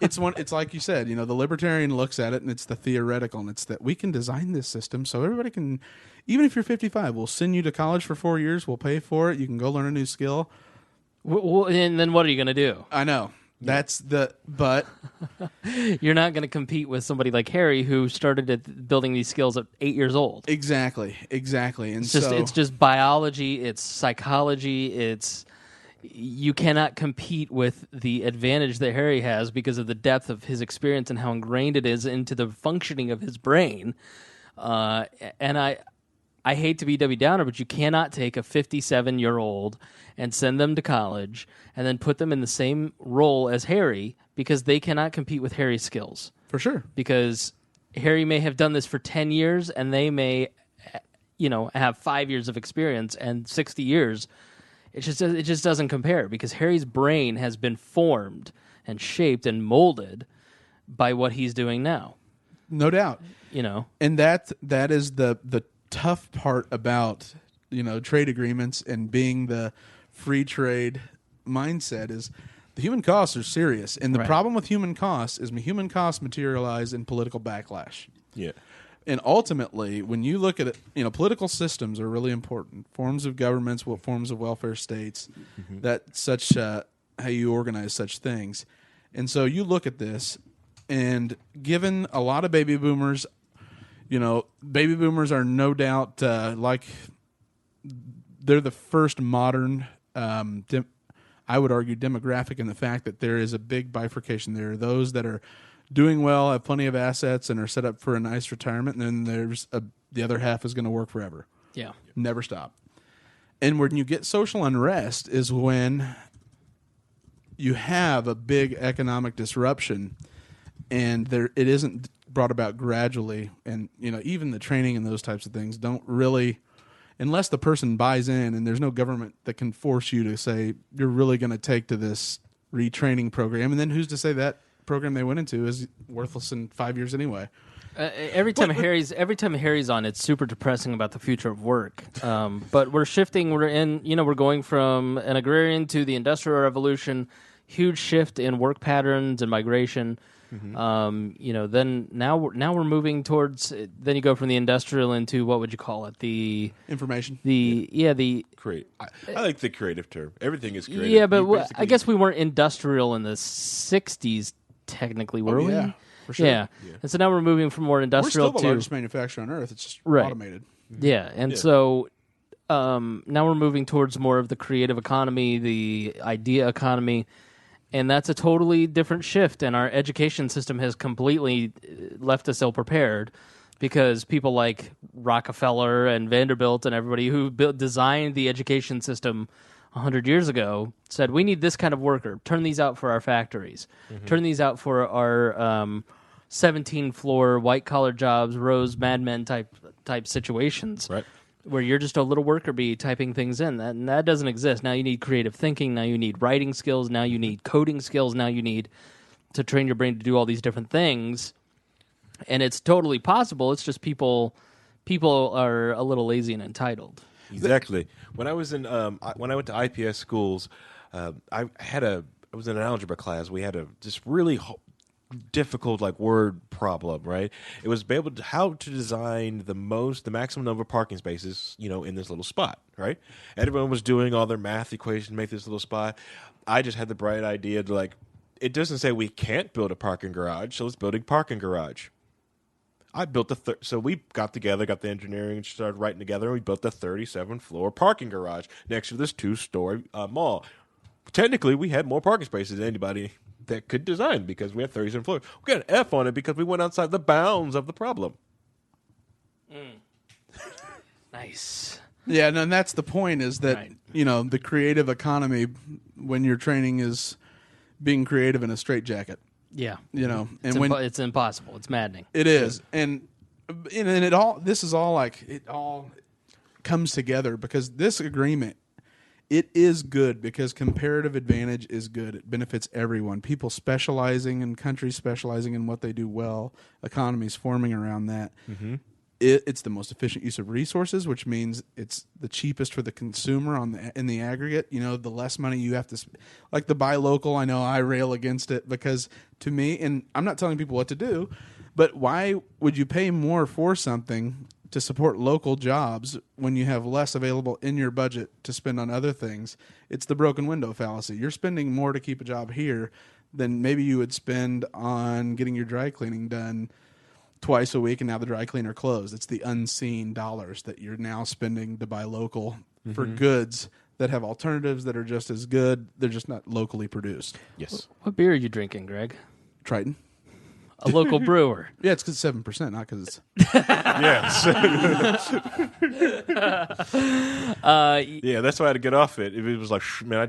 It's like you said. The libertarian looks at it, and it's the theoretical, and it's that we can design this system so everybody can, even if you're 55, we'll send you to college for 4 years. We'll pay for it. You can go learn a new skill. Well, and then what are you going to do? I know. But you're not going to compete with somebody like Harry who started building these skills at 8 years old. Exactly. And it's just biology, it's psychology, you cannot compete with the advantage that Harry has because of the depth of his experience and how ingrained it is into the functioning of his brain. And I hate to be Debbie Downer, but you cannot take a 57-year-old and send them to college and then put them in the same role as Harry because they cannot compete with Harry's skills. For sure. Because Harry may have done this for 10 years and they may, have 5 years of experience and 60 years. It just doesn't compare because Harry's brain has been formed and shaped and molded by what he's doing now. No doubt. And that is the tough part about trade agreements and being the free trade mindset is the human costs are serious, and the problem with human costs is human costs materialize in political backlash. Yeah, and ultimately, when you look at it, political systems are really important. Forms of governments, what forms of welfare states, how you organize such things, and so you look at this, and given a lot of baby boomers. Baby boomers are no doubt they're the first modern, I would argue, demographic in the fact that there is a big bifurcation. There are those that are doing well, have plenty of assets, and are set up for a nice retirement, and then there's the other half is going to work forever. Yeah. Never stop. And when you get social unrest is when you have a big economic disruption, and it isn't brought about gradually, and even the training and those types of things don't really, unless the person buys in, and there's no government that can force you to say you're really going to take to this retraining program, and then who's to say that program they went into is worthless in 5 years anyway. Every time Harry's on, it's super depressing about the future of work. But we're shifting. We're going from an agrarian to the Industrial Revolution. Huge shift in work patterns and migration. Mm-hmm. Then now we're moving towards. Then you go from the industrial into what would you call it? The information. Create. I like the creative term. Everything is creative. Yeah, but I guess we weren't industrial in the '60s. Technically, were we? Yeah, for sure. Yeah. And so now we're moving from more industrial. We're still the largest manufacturer on Earth. It's just automated. Yeah, and so now we're moving towards more of the creative economy, the idea economy. And that's a totally different shift, and our education system has completely left us ill-prepared because people like Rockefeller and Vanderbilt and everybody who designed the education system 100 years ago said, we need this kind of worker. Turn these out for our factories. Mm-hmm. Turn these out for our 17-floor white-collar jobs, Rose Mad Men type situations. Right. Where you're just a little worker bee typing things in. That doesn't exist. Now you need creative thinking. Now you need writing skills. Now you need coding skills. Now you need to train your brain to do all these different things. And it's totally possible. It's just people are a little lazy and entitled. Exactly. When I was when I went to IPS schools, I was in an algebra class. We had this really difficult word problem, right? It was how to design the maximum number of parking spaces, in this little spot, right? Everyone was doing all their math equations to make this little spot. I just had the bright idea to it doesn't say we can't build a parking garage, so let's build a parking garage. I built so we got together, got the engineering, and started writing together, and we built a 37-floor parking garage next to this 2-story mall. Technically, we had more parking spaces than anybody that could design because we had 37 floors. We got an F on it because we went outside the bounds of the problem. Nice. Yeah, and that's the point is that, the creative economy, when your training is being creative in a straitjacket. Yeah. And it's impossible. It's maddening. It is. And it all comes together because this agreement, it is good because comparative advantage is good. It benefits everyone. People specializing and countries specializing in what they do well, economies forming around that. Mm-hmm. it's the most efficient use of resources, which means it's the cheapest for the consumer in the aggregate. The less money you have to like the buy local. I know I rail against it because to me, and I'm not telling people what to do, but why would you pay more for something to support local jobs when you have less available in your budget to spend on other things? It's the broken window fallacy. You're spending more to keep a job here than maybe you would spend on getting your dry cleaning done twice a week, and now the dry cleaner closed. It's the unseen dollars that you're now spending to buy local for goods that have alternatives that are just as good. They're just not locally produced. Yes. What beer are you drinking, Greg? Triton. A local brewer. Yeah, it's because it's 7%, not because it's... Yes. Yeah, that's why I had to get off it. If it was like, man,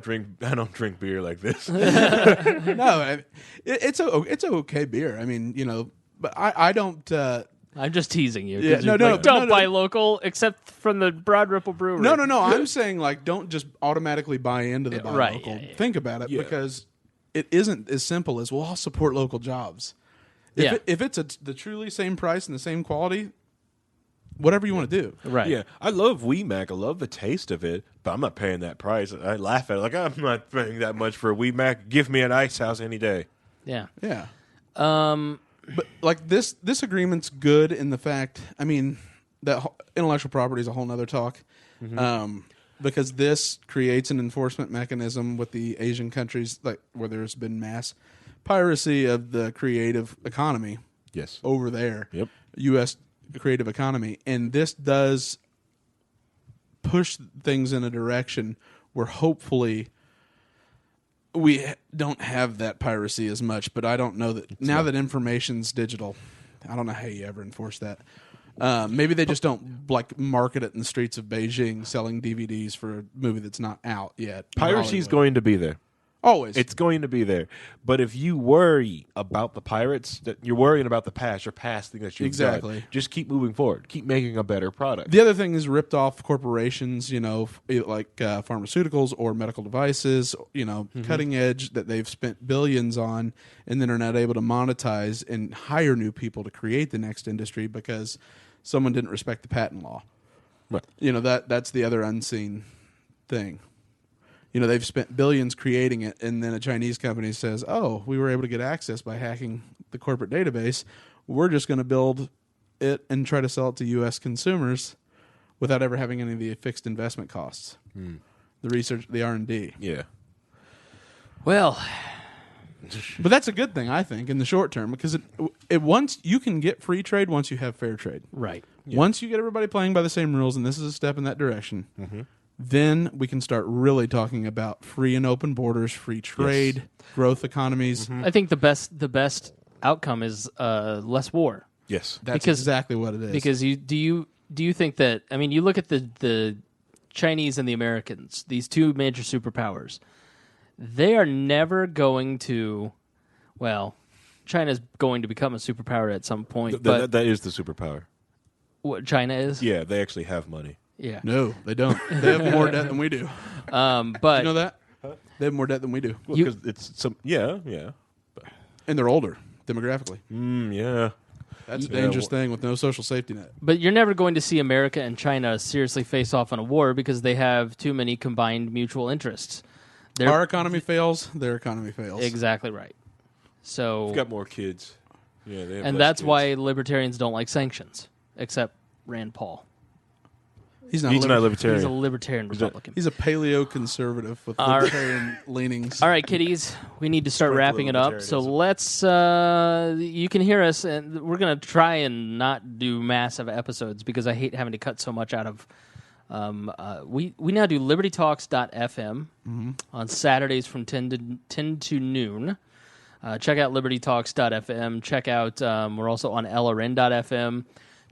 I don't drink beer like this. No, it's an okay beer. I mean, but I don't... I'm just teasing you. Yeah, no, don't buy local except from the Broad Ripple Brewery. No. I'm saying, like, don't just automatically buy into the buy local. Yeah. Think about it, because it isn't as simple as, well, I'll support local jobs. If it's the truly same price and the same quality, whatever you want to do. Right. Yeah, I love WeMac. I love the taste of it, but I'm not paying that price. I laugh at it like, I'm not paying that much for a WeMac. Give me an Ice House any day. Yeah. Yeah. But like this agreement's good in the fact, I mean, that intellectual property is a whole nother talk. Because this creates an enforcement mechanism with the Asian countries, like where there's been mass piracy of the creative economy. Yes. Over there. Yep. U.S. creative economy. And this does push things in a direction where hopefully we don't have that piracy as much, but I don't know that now that information's digital, I don't know how you ever enforce that. Maybe they just don't like market it in the streets of Beijing, selling DVDs for a movie that's not out yet. Piracy's going to be there. Always. It's going to be there. But if you worry about the pirates, that you're worrying about the past, your past thing that you've done. Just keep moving forward. Keep making a better product. The other thing is ripped off corporations, like pharmaceuticals or medical devices, cutting edge that they've spent billions on and then are not able to monetize and hire new people to create the next industry because someone didn't respect the patent law. Right. That's the other unseen thing. They've spent billions creating it, and then a Chinese company says, oh, we were able to get access by hacking the corporate database. We're just going to build it and try to sell it to U.S. consumers without ever having any of the fixed investment costs. The research, the R&D. Yeah. Well, but that's a good thing, I think, in the short term, because it once you can get free trade once you have fair trade. right. Yeah. Once you get everybody playing by the same rules, and this is a step in that direction, then we can start really talking about free and open borders, free trade, growth economies. I think the best outcome is less war. Yes. That's exactly what it is. Because do you think that, I mean, you look at the Chinese and the Americans, these two major superpowers, they are never going to, well, China's going to become a superpower at some point. But that is the superpower. What China is? Yeah, they actually have money. Yeah. No, they don't. They have more debt than we do. But You know that? They have more debt than we do. Well, because it's some, yeah. And they're older, demographically. Yeah. That's a dangerous thing with no social safety net. But you're never going to see America and China seriously face off in a war because they have too many combined mutual interests. Our economy fails, their economy fails. Exactly right. So We've got more kids. Yeah, they have and less that's kids. why libertarians don't like sanctions, except Rand Paul. He's not He's not He's libertarian. a libertarian Republican. He's a paleo-conservative with libertarian leanings. All right, kiddies, we need to start Sprinkle wrapping it up. libertarianism. So let's, you can hear us, and we're going to try and not do massive episodes because I hate having to cut so much out of. We now do libertytalks.fm on Saturdays from 10 to noon. Check out libertytalks.fm. Check out, we're also on LRN.fm.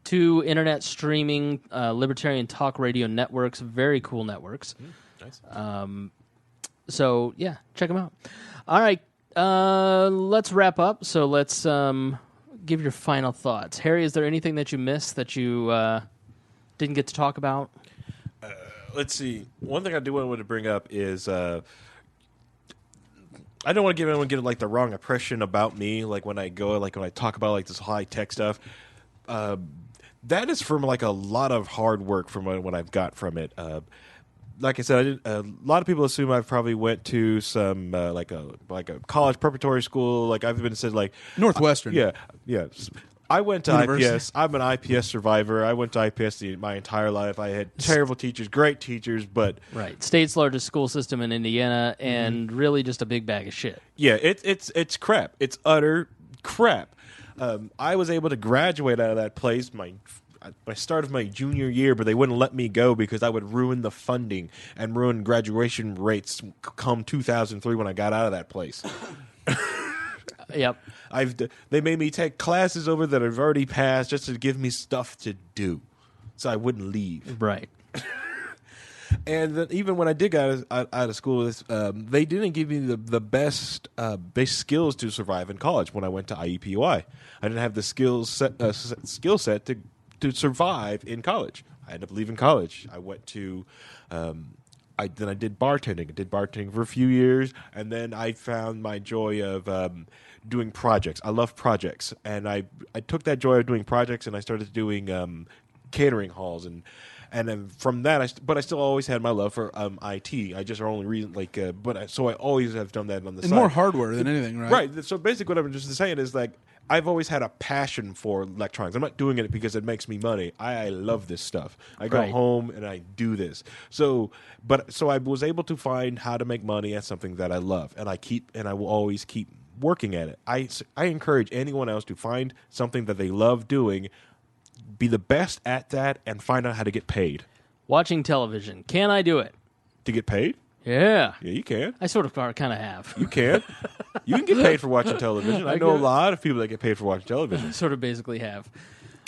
2 internet streaming libertarian talk radio networks, very cool networks. Nice. So, yeah, check them out. All right, let's wrap up. So let's give your final thoughts. Harry, is there anything that you missed that you didn't get to talk about? Let's see. One thing I do want to bring up is I don't want to give anyone like the wrong impression about me. Like when I talk about like this high tech stuff. That is from like a lot of hard work from what I've got from it. Like I said, a lot of people assume I probably went to some like a college preparatory school. Like I've been said, like Northwestern. Yeah. I went to University. IPS. I'm an IPS survivor. I went to IPS my entire life. I had terrible teachers, great teachers, but Right. State's largest school system in Indiana, and really just a big bag of shit. yeah, it's crap. It's utter crap. I was able to graduate out of that place my start of my junior year, but they wouldn't let me go because I would ruin the funding and ruin graduation rates come 2003 when I got out of that place. Yep. They made me take classes over that I've already passed just to give me stuff to do, so I wouldn't leave. Right. And then even when I did get out of school, they didn't give me the best basic skills to survive in college. When I went to IEPUI, I didn't have the skill set to survive in college. I ended up leaving college. I went to. I did bartending. I did bartending for a few years, and then I found my joy of doing projects. I love projects, and I took that joy of doing projects, and I started doing catering halls, and then from that, I still always had my love for IT. I just only reason so I always have done that on the And side. more hardware than anything, right? Right. So basically, what I'm just saying is like I've always had a passion for electronics. I'm not doing it because it makes me money. I love this stuff. I go Right. home and I do this. So I was able to find how to make money at something that I love, and I will always keep working at it. I encourage anyone else to find something that they love doing, be the best at that, and find out how to get paid. Watching television. Can I do it? To get paid? Yeah. Yeah, you can. I sort of kind of have. You can. You can get paid for watching television. I know a lot of people that get paid for watching television. Sort of basically have.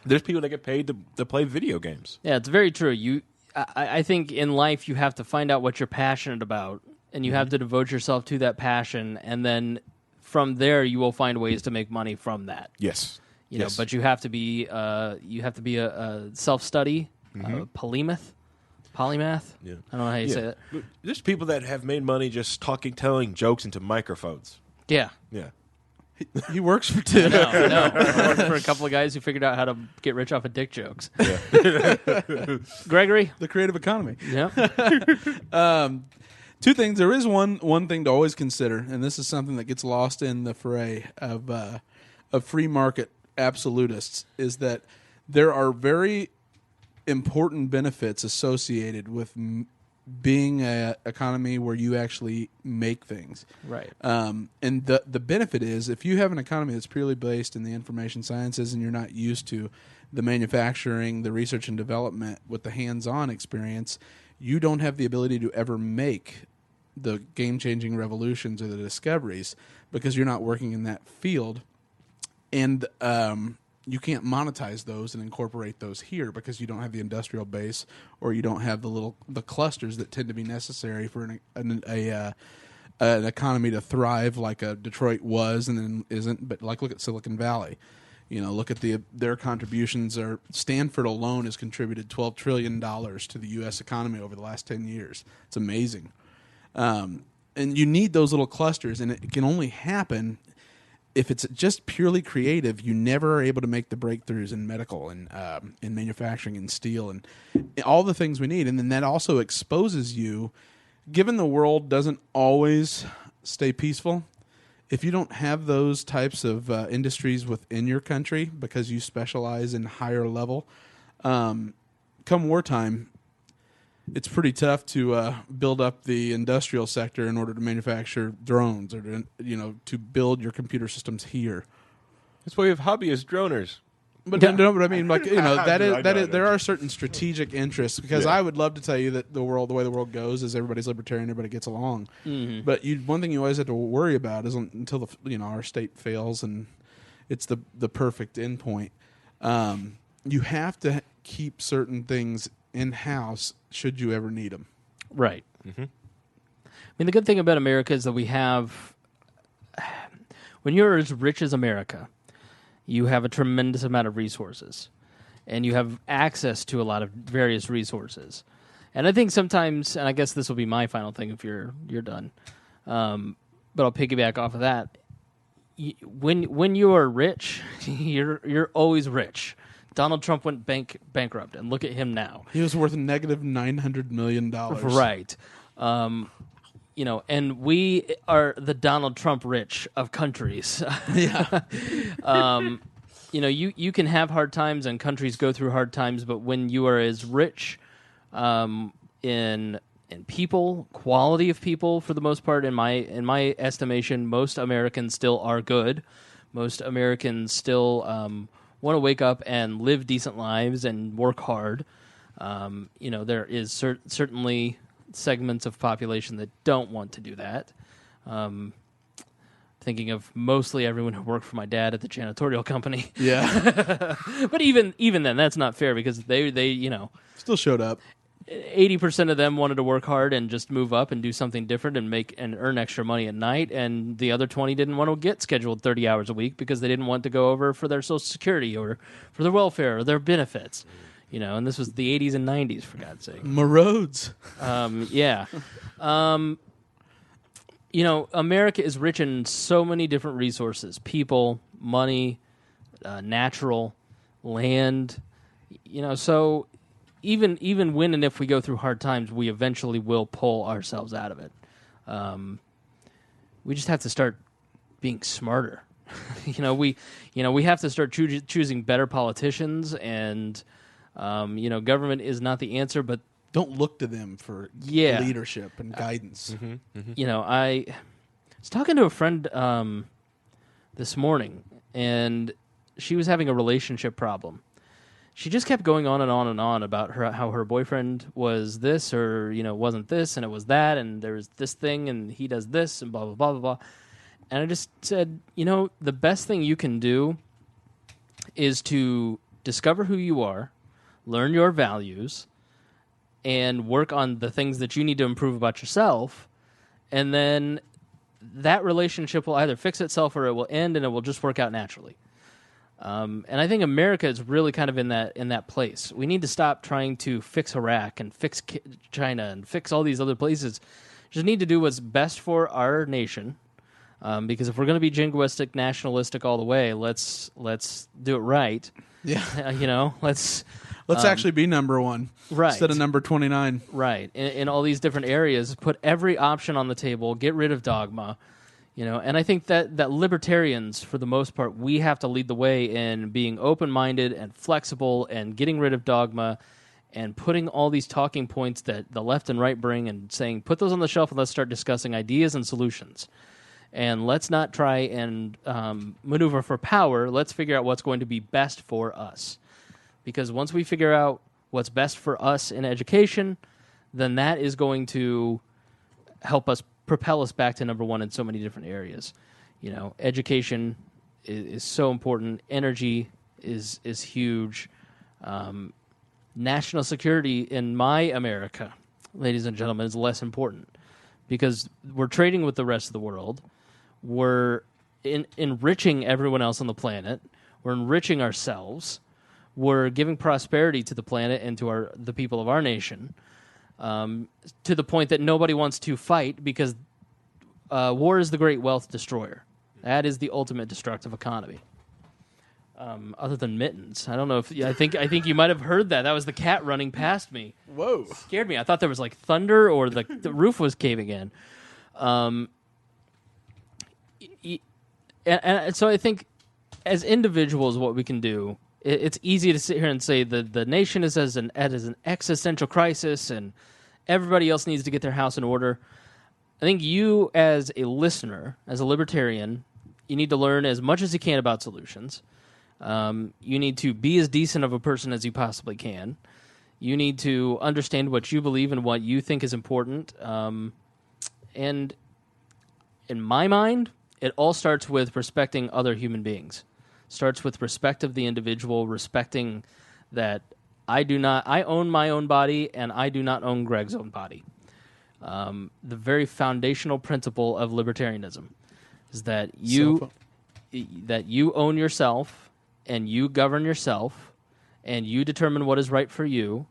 There's people that get paid to play video games. Yeah, it's very true. I think in life you have to find out what you're passionate about, and you have to devote yourself to that passion, and then from there you will find ways to make money from that. Yes. You know, but you have to be a self-study, polymath. Yeah. I don't know how you say that. There's people that have made money just telling jokes into microphones. Yeah. Yeah. He works for two. No. I worked for a couple of guys who figured out how to get rich off of dick jokes. Yeah. Gregory? The creative economy. Yeah. Two things. There is one thing to always consider, and this is something that gets lost in the fray of free market absolutists, is that there are very important benefits associated with being an economy where you actually make things. Right. And the benefit is, if you have an economy that's purely based in the information sciences and you're not used to the manufacturing, the research and development with the hands-on experience, you don't have the ability to ever make the game-changing revolutions or the discoveries because you're not working in that field. And you can't monetize those and incorporate those here because you don't have the industrial base, or you don't have the clusters that tend to be necessary for an economy to thrive, like a Detroit was and then isn't. But like, look at Silicon Valley. You know, look at their contributions. Stanford alone has contributed $12 trillion to the U.S. economy over the last 10 years. It's amazing. And you need those little clusters, and it can only happen if it's just purely creative. You never are able to make the breakthroughs in medical and in manufacturing and steel and all the things we need. And then that also exposes you, given the world doesn't always stay peaceful, if you don't have those types of industries within your country because you specialize in higher level, come wartime, it's pretty tough to build up the industrial sector in order to manufacture drones or to build your computer systems here. That's why we have hobbyist droners. But no, but I mean, like, there are certain strategic interests, because I would love to tell you that the way the world goes is everybody's libertarian, everybody gets along. Mm-hmm. But one thing you always have to worry about is until our state fails and it's the perfect endpoint. You have to keep certain things in house should you ever need them. Right. Mm-hmm. I mean, the good thing about America is that we have, when you're as rich as America, you have a tremendous amount of resources, and you have access to a lot of various resources. And I think sometimes, and I guess this will be my final thing if you're done, but I'll piggyback off of that. When you are rich, you're always rich. Donald Trump went bankrupt, and look at him now. He was worth negative $900 million. Right. And we are the Donald Trump rich of countries. Yeah. You can have hard times and countries go through hard times, but when you are as rich in people, quality of people for the most part, in my estimation, most Americans still are good. Most Americans still want to wake up and live decent lives and work hard. There is certainly segments of population that don't want to do that. Thinking of mostly everyone who worked for my dad at the janitorial company. Yeah. But even then, that's not fair because they Still showed up. 80% of them wanted to work hard and just move up and do something different and earn extra money at night, and the other 20 didn't want to get scheduled 30 hours a week because they didn't want to go over for their Social Security or for their welfare or their benefits. And this was the 80s and 90s, for God's sake. Roads. Yeah. America is rich in so many different resources: people, money, natural, land. So even when and if we go through hard times, we eventually will pull ourselves out of it. We just have to start being smarter. We have to start choosing better politicians, and government is not the answer, but don't look to them for leadership and guidance. I was talking to a friend this morning, and she was having a relationship problem. She just kept going on and on and on about how her boyfriend was this or, wasn't this, and it was that, and there was this thing, and he does this, and blah, blah, blah, blah, blah. And I just said, the best thing you can do is to discover who you are, learn your values, and work on the things that you need to improve about yourself, and then that relationship will either fix itself or it will end, and it will just work out naturally. And I think America is really kind of in that place. We need to stop trying to fix Iraq and fix China and fix all these other places. Just need to do what's best for our nation. Because if we're going to be jingoistic, nationalistic all the way, let's do it right. Yeah. Let's actually be number one, right, instead of number 29. Right. In all these different areas, put every option on the table, get rid of dogma. And I think that libertarians, for the most part, we have to lead the way in being open-minded and flexible and getting rid of dogma and putting all these talking points that the left and right bring and saying, put those on the shelf and let's start discussing ideas and solutions. And let's not try and maneuver for power. Let's figure out what's going to be best for us. Because once we figure out what's best for us in education, then that is going to help us propel us back to number one in so many different areas. Education is so important. Energy is huge. National security in my America, ladies and gentlemen, is less important because we're trading with the rest of the world. We're enriching everyone else on the planet. We're enriching ourselves. We're giving prosperity to the planet and to the people of our nation. To the point that nobody wants to fight because war is the great wealth destroyer. That is the ultimate destructive economy. Other than mittens, I don't know if I think you might have heard that. That was the cat running past me. Whoa! Scared me. I thought there was like thunder or the roof was caving in. And so I think as individuals, what we can do. It's easy to sit here and say that the nation is as an existential crisis and everybody else needs to get their house in order. I think you, as a listener, as a libertarian, you need to learn as much as you can about solutions. You need to be as decent of a person as you possibly can. You need to understand what you believe and what you think is important. And in my mind, it all starts with respecting other human beings. Starts with respect of the individual, respecting that I own my own body and I do not own Greg's own body. The very foundational principle of libertarianism is that you own yourself and you govern yourself and you determine what is right for you.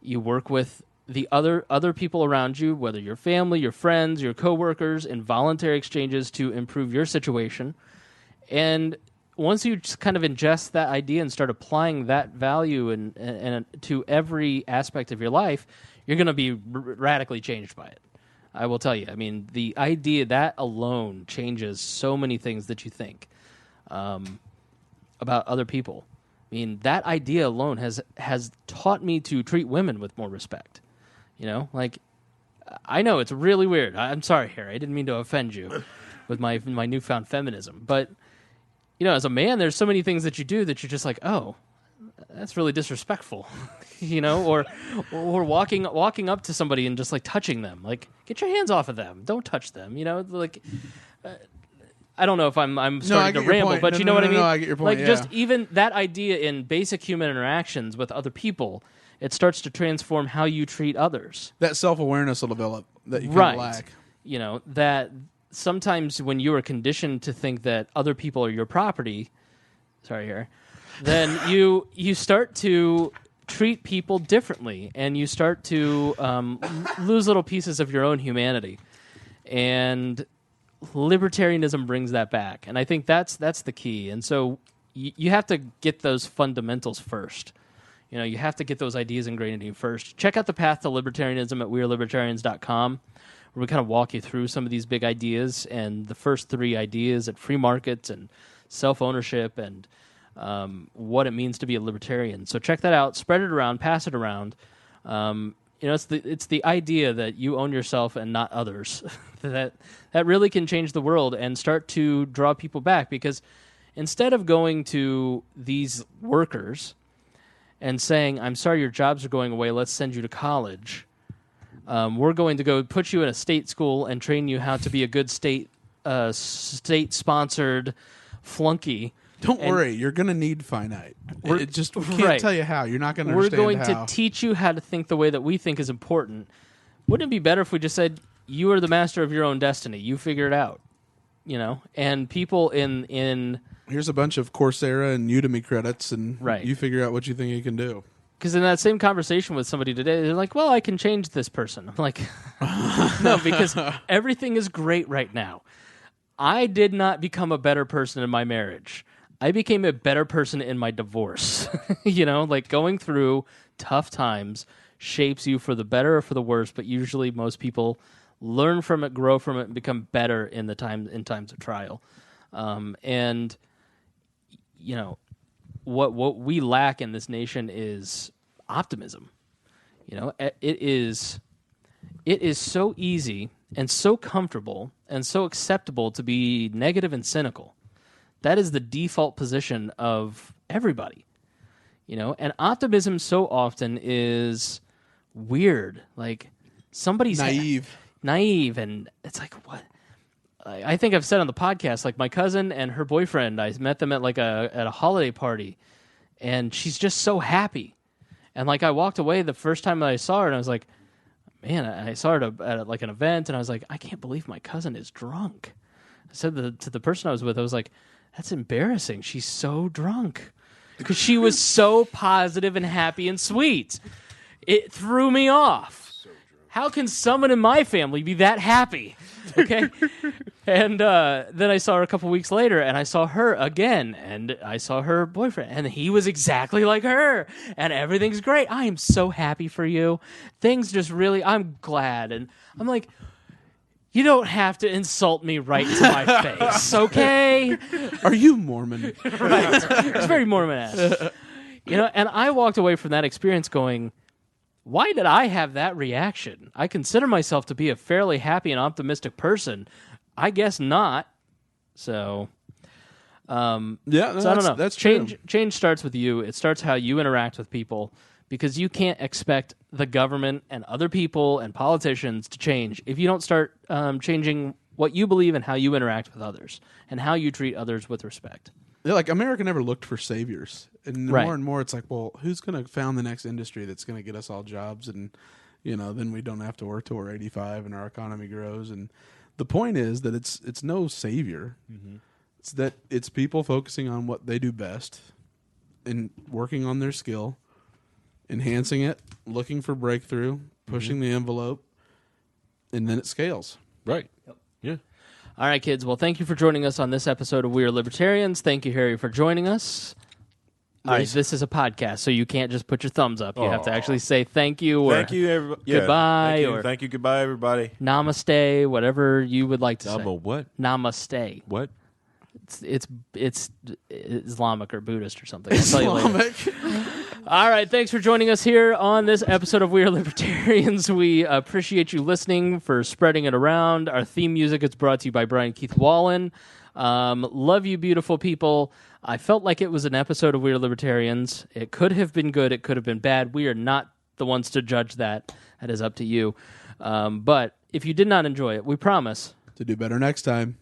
You work with the other people around you, whether your family, your friends, your coworkers, in voluntary exchanges to improve your situation. And once you just kind of ingest that idea and start applying that value and to every aspect of your life, you're going to be radically changed by it. I will tell you. I mean, the idea that alone changes so many things that you think about other people. I mean, that idea alone has taught me to treat women with more respect. You know, like, I know it's really weird. I'm sorry, Harry. I didn't mean to offend you with my newfound feminism. But, you know, as a man, there's so many things that you do that you're just like, oh, that's really disrespectful. You know, or walking up to somebody and just like touching them. Like, get your hands off of them. Don't touch them. You know, like... I don't know if I'm starting to ramble, but you know what I mean? No, I get your point. Like, just even that idea in basic human interactions with other people, it starts to transform how you treat others. That self-awareness will develop that you kind of lack. You know, that sometimes when you are conditioned to think that other people are your property, then you start to treat people differently, and you start to lose little pieces of your own humanity. And libertarianism brings that back, and I think that's the key. And so you have to get those fundamentals first. You know, you have to get those ideas ingrained in you first. Check out the path to libertarianism at wearelibertarians.com, where we kind of walk you through some of these big ideas, and the first 3 ideas at free markets and self-ownership and what it means to be a libertarian. So check that out, spread it around, pass it around. You know, it's the idea that you own yourself and not others that really can change the world and start to draw people back. Because instead of going to these workers and saying, "I'm sorry, your jobs are going away. Let's send you to college," we're going to go put you in a state school and train you how to be a good state-sponsored flunky. Don't worry, you're going to need finite. We can't tell you how. You're not going to understand how. We're going to teach you how to think the way that we think is important. Wouldn't it be better if we just said, you are the master of your own destiny. You figure it out. You know? And people in here's a bunch of Coursera and Udemy credits, and you figure out what you think you can do. Because in that same conversation with somebody today, they're like, well, I can change this person. I'm like, no, because everything is great right now. I did not become a better person in my marriage. I became a better person in my divorce. You know, like, going through tough times shapes you for the better or for the worse, but usually most people learn from it, grow from it, and become better in times of trial. And, you know, what we lack in this nation is optimism. You know, it is so easy and so comfortable and so acceptable to be negative and cynical. That is the default position of everybody, you know. And optimism so often is weird, like somebody's naive, and it's like, what? I think I've said on the podcast, like, my cousin and her boyfriend, I met them at a holiday party, and she's just so happy. And like, I walked away the first time that I saw her, and I was like, man, I saw her at like an event, and I was like, I can't believe my cousin is drunk. I said to the person I was with, I was like, that's embarrassing. She's so drunk. Because she was so positive and happy and sweet. It threw me off. How can someone in my family be that happy? Okay? And then I saw her a couple weeks later, and I saw her again, and I saw her boyfriend, and he was exactly like her, and everything's great. I am so happy for you. Things just really, I'm glad. And I'm like, you don't have to insult me right to my face, okay? Are you Mormon? Right. It's very Mormon-esque. You know, and I walked away from that experience going, why did I have that reaction? I consider myself to be a fairly happy and optimistic person. I guess not. So, I don't know. That's change. true. Change starts with you. It starts how you interact with people, because you can't expect the government and other people and politicians to change if you don't start changing what you believe and how you interact with others and how you treat others with respect. Yeah, like, America never looked for saviors, and more and more it's like, well, who's going to found the next industry that's going to get us all jobs, and, you know, then we don't have to work till we're 85 and our economy grows. And the point is that it's no savior. Mm-hmm. It's that it's people focusing on what they do best and working on their skill, enhancing it, looking for breakthrough, pushing the envelope, and then it scales. Right. Yep. Yeah. All right, kids. Well, thank you for joining us on this episode of We Are Libertarians. Thank you, Harry, for joining us. All right, this is a podcast, so you can't just put your thumbs up. You have to actually say thank you or Thank you, everybody. goodbye or thank you, goodbye, everybody. Namaste, whatever you would like to say. What? Namaste. What? It's Islamic or Buddhist or something. I'll tell you later. Islamic. All right, thanks for joining us here on this episode of We Are Libertarians. We appreciate you listening, for spreading it around. Our theme music is brought to you by Brian Keith Wallen. Love you, beautiful people. I felt like it was an episode of We Are Libertarians. It could have been good. It could have been bad. We are not the ones to judge that. That is up to you. But if you did not enjoy it, we promise To do better next time.